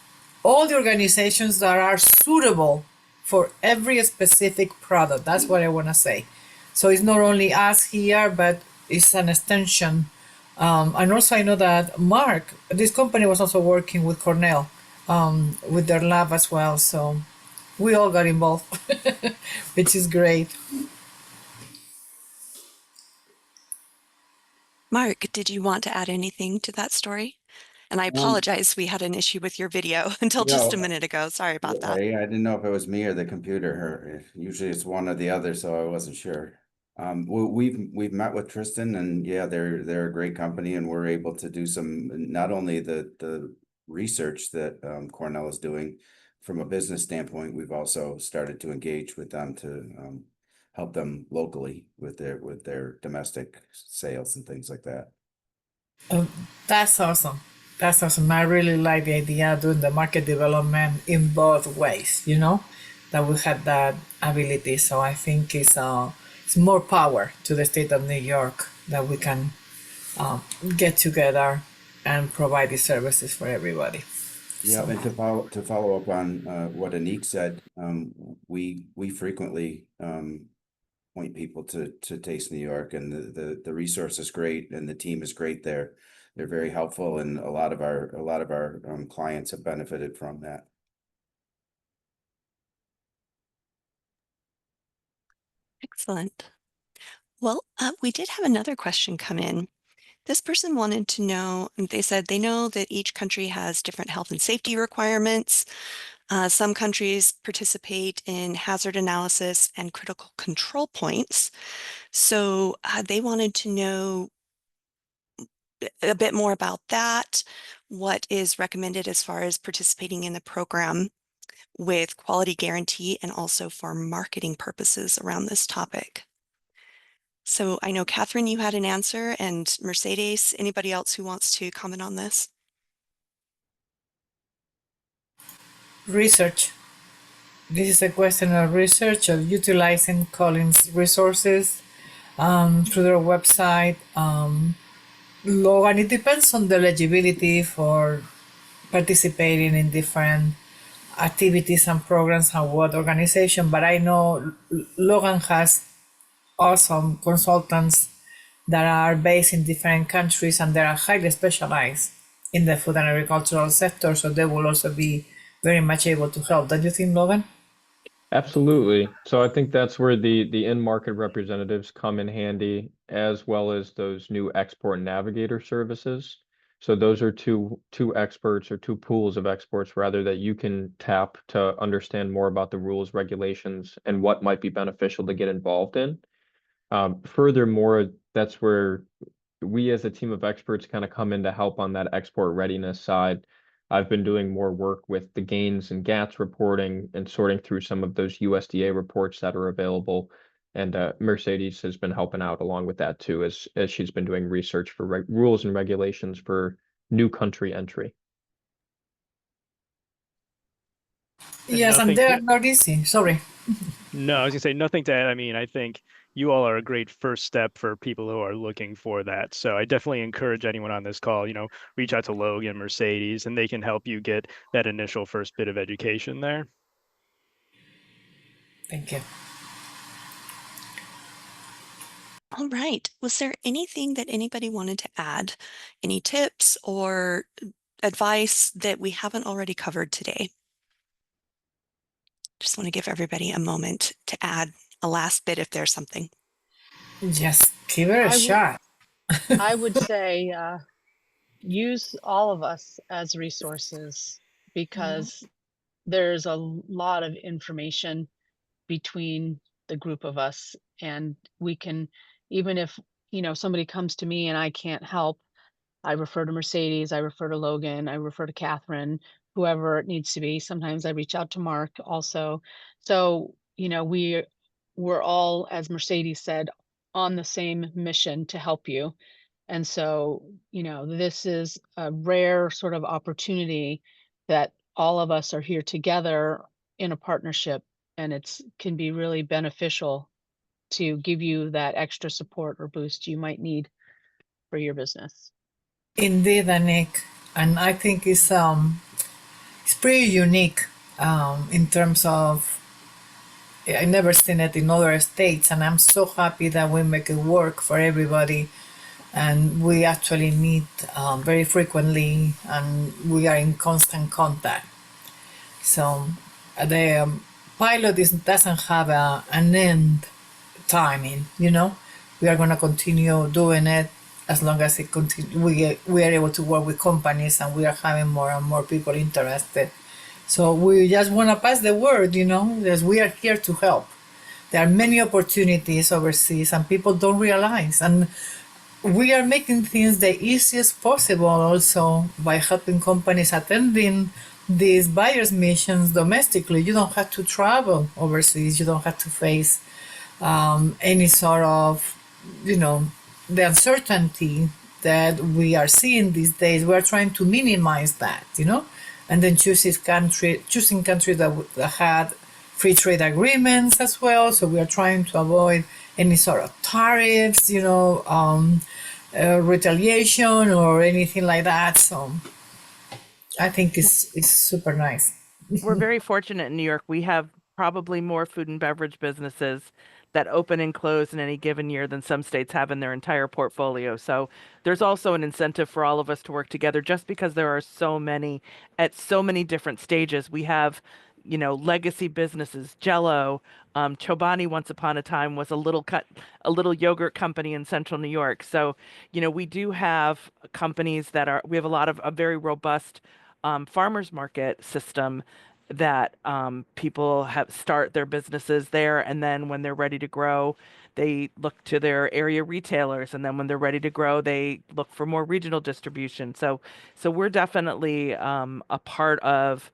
all the organizations that are suitable for every specific product. That's what I want to say. So it's not only us here, but it's an extension. And also I know that Mark, this company was also working with Cornell with their lab as well. So we all got involved, which is great. Mark, did you want to add anything to that story? And I apologize, we had an issue with your video until just a minute ago. Sorry about that. I didn't know if it was me or the computer. Usually it's one or the other, so I wasn't sure. We've met with Tristan, and yeah, they're a great company, and we're able to do some, not only the research that Cornell is doing from a business standpoint. We've also started to engage with them to help them locally with their domestic sales and things like that. That's awesome. That's awesome. I really like the idea of doing the market development in both ways, you know, that we had that ability. So I think it's more power to the state of New York that we can get together and provide these services for everybody. Yeah, and to follow up on what Anik said, we frequently point people to Taste New York, and the resource is great, and the team is great there. They're very helpful, and a lot of our clients have benefited from that. Excellent. Well, we did have another question come in. This person wanted to know, they said they know that each country has different health and safety requirements. Some countries participate in hazard analysis and critical control points. So they wanted to know a bit more about that, what is recommended as far as participating in the program with quality guarantee and also for marketing purposes around this topic. So I know, Kathryn, you had an answer, and Mercedes, anybody else who wants to comment on this? Research. This is a question of research of utilizing Collin's resources through their website. Logan, it depends on the eligibility for participating in different activities and programs and what organization, but I know Logan has awesome consultants that are based in different countries and they are highly specialized in the food and agricultural sector, so they will also be very much able to help. Don't you think, Logan? Absolutely. So I think that's where the in-market representatives come in handy, as well as those new export navigator services. So those are two experts, or two pools of experts rather, that you can tap to understand more about the rules, regulations, and what might be beneficial to get involved in. Furthermore, that's where we as a team of experts kind of come in to help on that export readiness side. I've been doing more work with the gains and GATS reporting and sorting through some of those USDA reports that are available. And Mercedes has been helping out along with that too, as she's been doing research for rules and regulations for new country entry. Yes, and they are not easy. Sorry. No, I was gonna say nothing to add. I mean, I think you all are a great first step for people who are looking for that. So I definitely encourage anyone on this call, reach out to Logan, Mercedes, and they can help you get that initial first bit of education there. Thank you. All right. Was there anything that anybody wanted to add? Any tips or advice that we haven't already covered today? Just want to give everybody a moment to add a last bit if there's something. Just give it a shot. I would say use all of us as resources, because there's a lot of information between the group of us, and we can, even if somebody comes to me and I can't help, I refer to Mercedes, I refer to Logan, I refer to Kathryn, whoever it needs to be. Sometimes I reach out to Mark also. So we're all, as Mercedes said, on the same mission to help you. And so this is a rare sort of opportunity that all of us are here together in a partnership, and can be really beneficial to give you that extra support or boost you might need for your business. Indeed, Anik, and I think it's pretty unique in terms of, I never seen it in other states, and I'm so happy that we make it work for everybody, and we actually meet very frequently, and we are in constant contact. So the pilot doesn't have an end timing. We are going to continue doing it as long as it continue. We are able to work with companies, and we are having more and more people interested. So we just want to pass the word, that we are here to help. There are many opportunities overseas, and people don't realize. And we are making things the easiest possible also by helping companies attending these buyers missions domestically. You don't have to travel overseas. You don't have to face any sort of, the uncertainty that we are seeing these days. We are trying to minimize that, and then choosing countries that had free trade agreements as well. So we are trying to avoid any sort of tariffs, retaliation or anything like that. So I think it's super nice. We're very fortunate in New York. We have probably more food and beverage businesses that open and close in any given year than some states have in their entire portfolio. So there's also an incentive for all of us to work together, just because there are so many at so many different stages. We have legacy businesses, Jell-O, Chobani once upon a time was a little yogurt company in central New York. So, we do have companies we have a very robust farmers market system that people start their businesses there, and then when they're ready to grow, they look to their area retailers, and then when they're ready to grow, they look for more regional distribution. So we're definitely a part of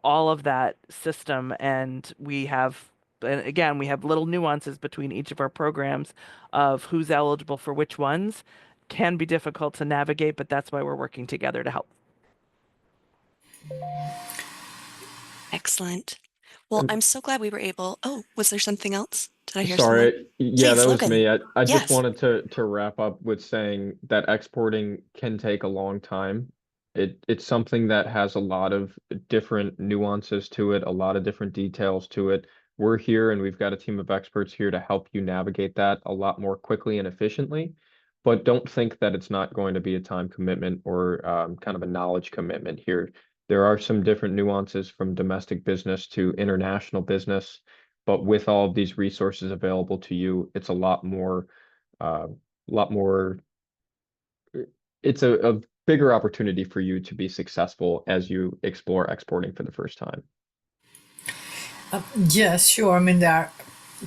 all of that system, and we have little nuances between each of our programs of who's eligible for which ones. Can be difficult to navigate, but that's why we're working together to help. Excellent. Well, I'm so glad we were able. Oh, was there something else? Did I hear Sorry, someone? yeah, Please, that was Logan. me. I just Yes. wanted to wrap up with saying that exporting can take a long time. It's something that has a lot of different nuances to it, a lot of different details to it. We're here and we've got a team of experts here to help you navigate that a lot more quickly and efficiently. But don't think that it's not going to be a time commitment or kind of a knowledge commitment here. There are some different nuances from domestic business to international business. But with all of these resources available to you, it's a lot more, it's a bigger opportunity for you to be successful as you explore exporting for the first time. Yes, sure. I mean, there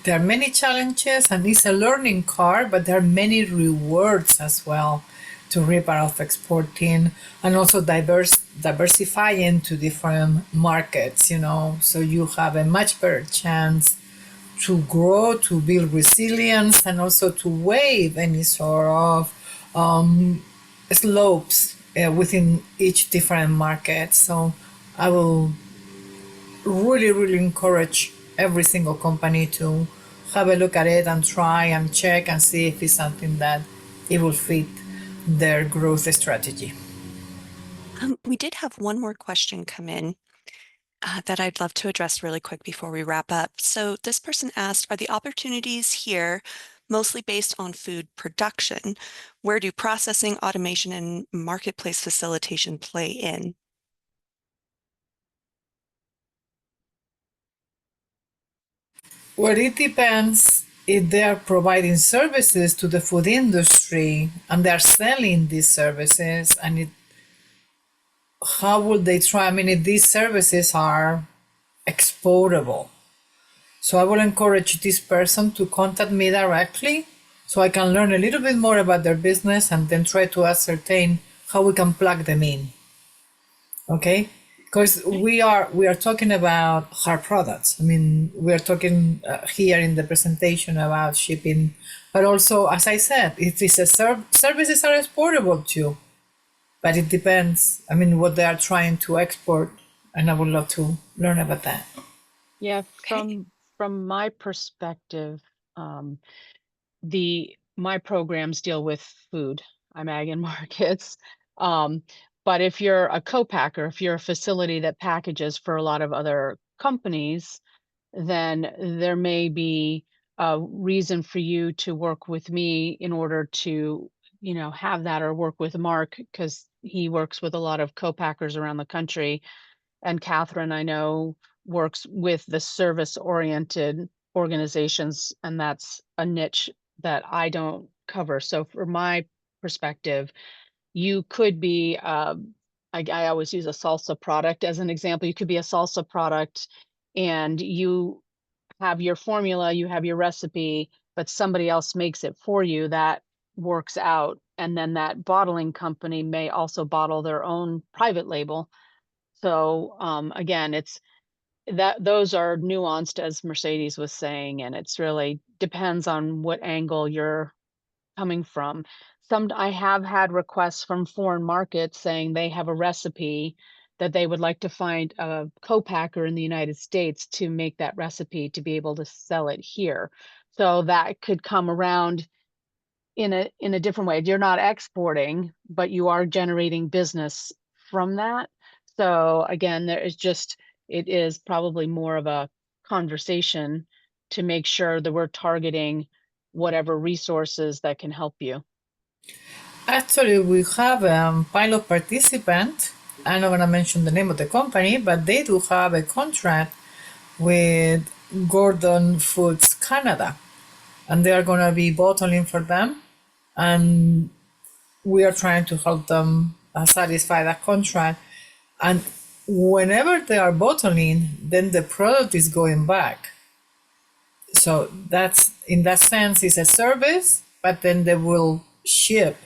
are many challenges and it's a learning curve, but there are many rewards as well to reap out of exporting, and also diversify into different markets, so you have a much better chance to grow, to build resilience, and also to waive any sort of slopes within each different market. So I will really, really encourage every single company to have a look at it and try and check and see if it's something that it will fit their growth strategy. We did have one more question come in that I'd love to address really quick before we wrap up. So this person asked, are the opportunities here mostly based on food production? Where do processing, automation, and marketplace facilitation play in? Well, it depends if they are providing services to the food industry and they are selling these services, and how would they try? I mean, if these services are exportable. So I will encourage this person to contact me directly so I can learn a little bit more about their business and then try to ascertain how we can plug them in. Okay? Because we are talking about hard products. I mean, we are talking here in the presentation about shipping, but also, as I said, it is services are exportable too, but it depends. I mean, what they are trying to export, and I would love to learn about that. Yeah, Okay. from my perspective, my programs deal with food. I'm ag and markets. But if you're a co-packer, if you're a facility that packages for a lot of other companies, then there may be a reason for you to work with me in order to, have that, or work with Mark, because he works with a lot of co-packers around the country. And Kathryn, I know, works with the service-oriented organizations, and that's a niche that I don't cover. So from my perspective, you could be, I always use a salsa product as an example. You could be a salsa product and you have your formula, you have your recipe, but somebody else makes it for you. That works out. And then that bottling company may also bottle their own private label. So again, those are nuanced, as Mercedes was saying, and it's really depends on what angle you're coming from. I have had requests from foreign markets saying they have a recipe that they would like to find a co-packer in the United States to make that recipe to be able to sell it here. So that could come around in a different way. You're not exporting, but you are generating business from that. So again, it is probably more of a conversation to make sure that we're targeting whatever resources that can help you. Actually, we have a pilot participant I'm not going to mention the name of the company, but they do have a contract with Gordon Foods Canada, and they are going to be bottling for them. And we are trying to help them satisfy that contract. And whenever they are bottling, then the product is going back. So that's, in that sense, it's a service, but then they will ship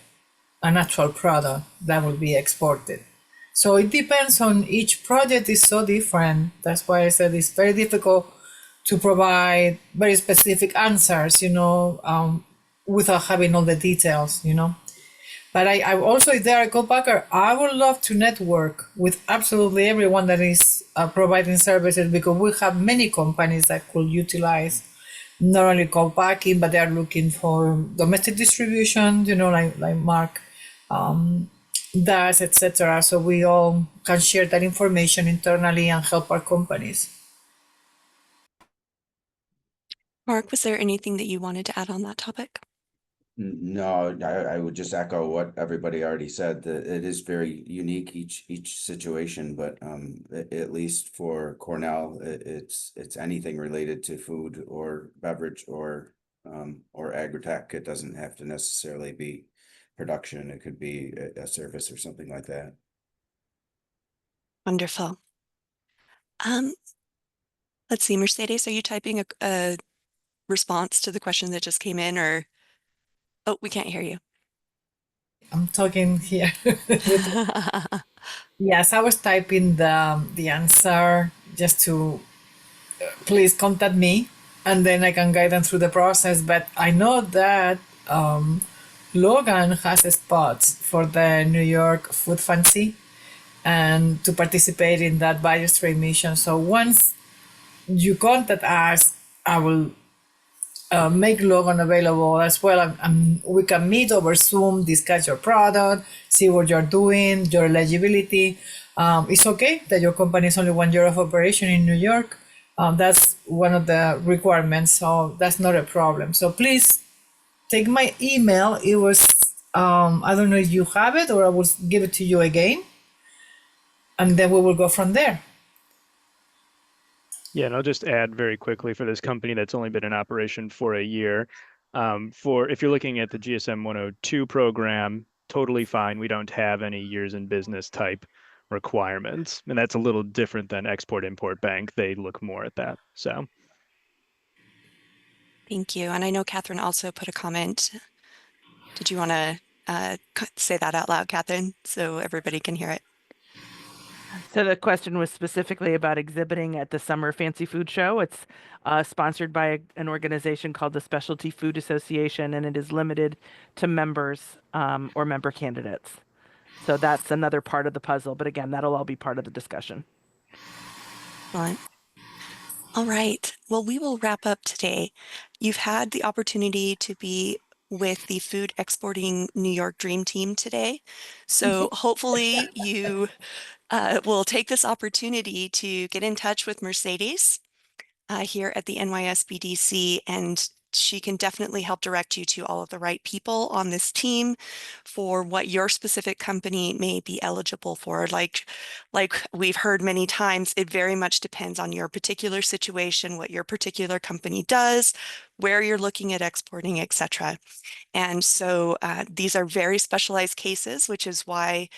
an actual product that will be exported. So it depends on each project is so different. That's why I said it's very difficult to provide very specific answers, without having all the details, But I also, if there I go back, I would love to network with absolutely everyone that is providing services, because we have many companies that could utilize not only co-packing, but they are looking for domestic distribution, like Mark does, etc. So we all can share that information internally and help our companies. Mark, was there anything that you wanted to add on that topic? No, I would just echo what everybody already said, that it is very unique, each situation, but at least for Cornell, it's anything related to food or beverage or agritech. It doesn't have to necessarily be production. It could be a service or something like that. Wonderful. Let's see, Mercedes, are you typing a response to the question that just came in, or? Oh, we can't hear you. I'm talking here. Yes, I was typing the answer just to please contact me, and then I can guide them through the process. But I know that Logan has a spot for the New York Food Fancy and to participate in that buyer's trade mission. So once you contact us, I will make Logan available as well. We can meet over Zoom, discuss your product, see what you're doing, your eligibility. It's okay that your company is only 1 year of operation in New York. That's one of the requirements, so that's not a problem. So please take my email. It was, I don't know if you have it, or I will give it to you again, and then we will go from there. Yeah, and I'll just add very quickly for this company that's only been in operation for a year. If you're looking at the GSM 102 program, totally fine. We don't have any years in business type requirements, and that's a little different than Export-Import Bank. They look more at that. So, Thank you. And I know Kathryn also put a comment. Did you want to say that out loud, Kathryn, so everybody can hear it? So the question was specifically about exhibiting at the Summer Fancy Food Show. It's sponsored by an organization called the Specialty Food Association, and it is limited to members or member candidates. So that's another part of the puzzle. But again, that'll all be part of the discussion. Excellent. All right. Well, we will wrap up today. You've had the opportunity to be with the Food Exporting New York Dream Team today. So hopefully you will take this opportunity to get in touch with Mercedes here at the NYSBDC, and she can definitely help direct you to all of the right people on this team for what your specific company may be eligible for. Like we've heard many times, it very much depends on your particular situation, what your particular company does, where you're looking at exporting, etc. And so these are very specialized cases, which is why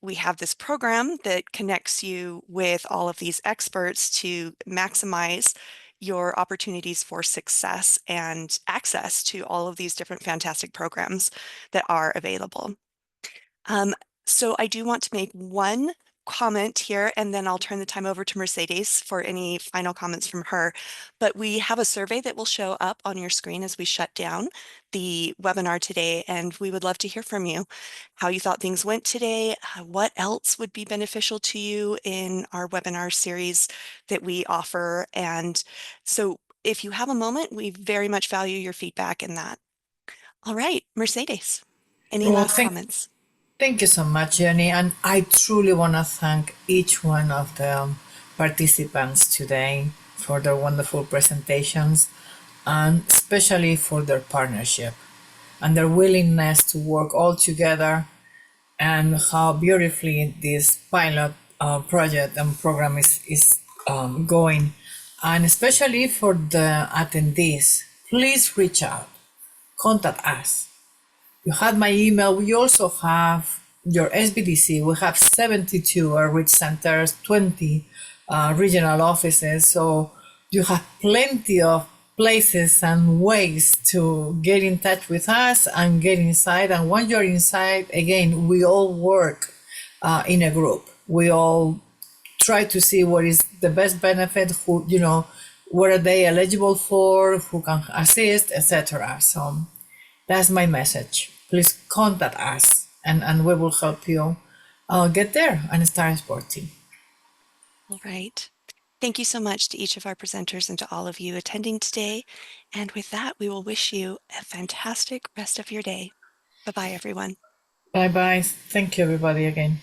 we have this program that connects you with all of these experts to maximize your opportunities for success and access to all of these different fantastic programs that are available. So I do want to make one comment here, and then I'll turn the time over to Mercedes for any final comments from her. But we have a survey that will show up on your screen as we shut down the webinar today, and we would love to hear from you, how you thought things went today, what else would be beneficial to you in our webinar series that we offer. And so if you have a moment, we very much value your feedback in that. All right, Mercedes, any last comments? Thank you so much, Jenny. And I truly want to thank each one of the participants today for their wonderful presentations, and especially for their partnership and their willingness to work all together and how beautifully this pilot project and program is going. And especially for the attendees, please reach out, contact us. You had my email. We also have your SBDC. We have 72 outreach centers, 20 regional offices. So you have plenty of places and ways to get in touch with us and get inside. And when you're inside, again, we all work in a group. We all try to see what is the best benefit, who, what are they eligible for, who can assist, etc. So that's my message. Please contact us and we will help you get there and start sporting. All right. Thank you so much to each of our presenters and to all of you attending today. And with that, we will wish you a fantastic rest of your day. Bye-bye, everyone. Bye-bye. Thank you, everybody, again.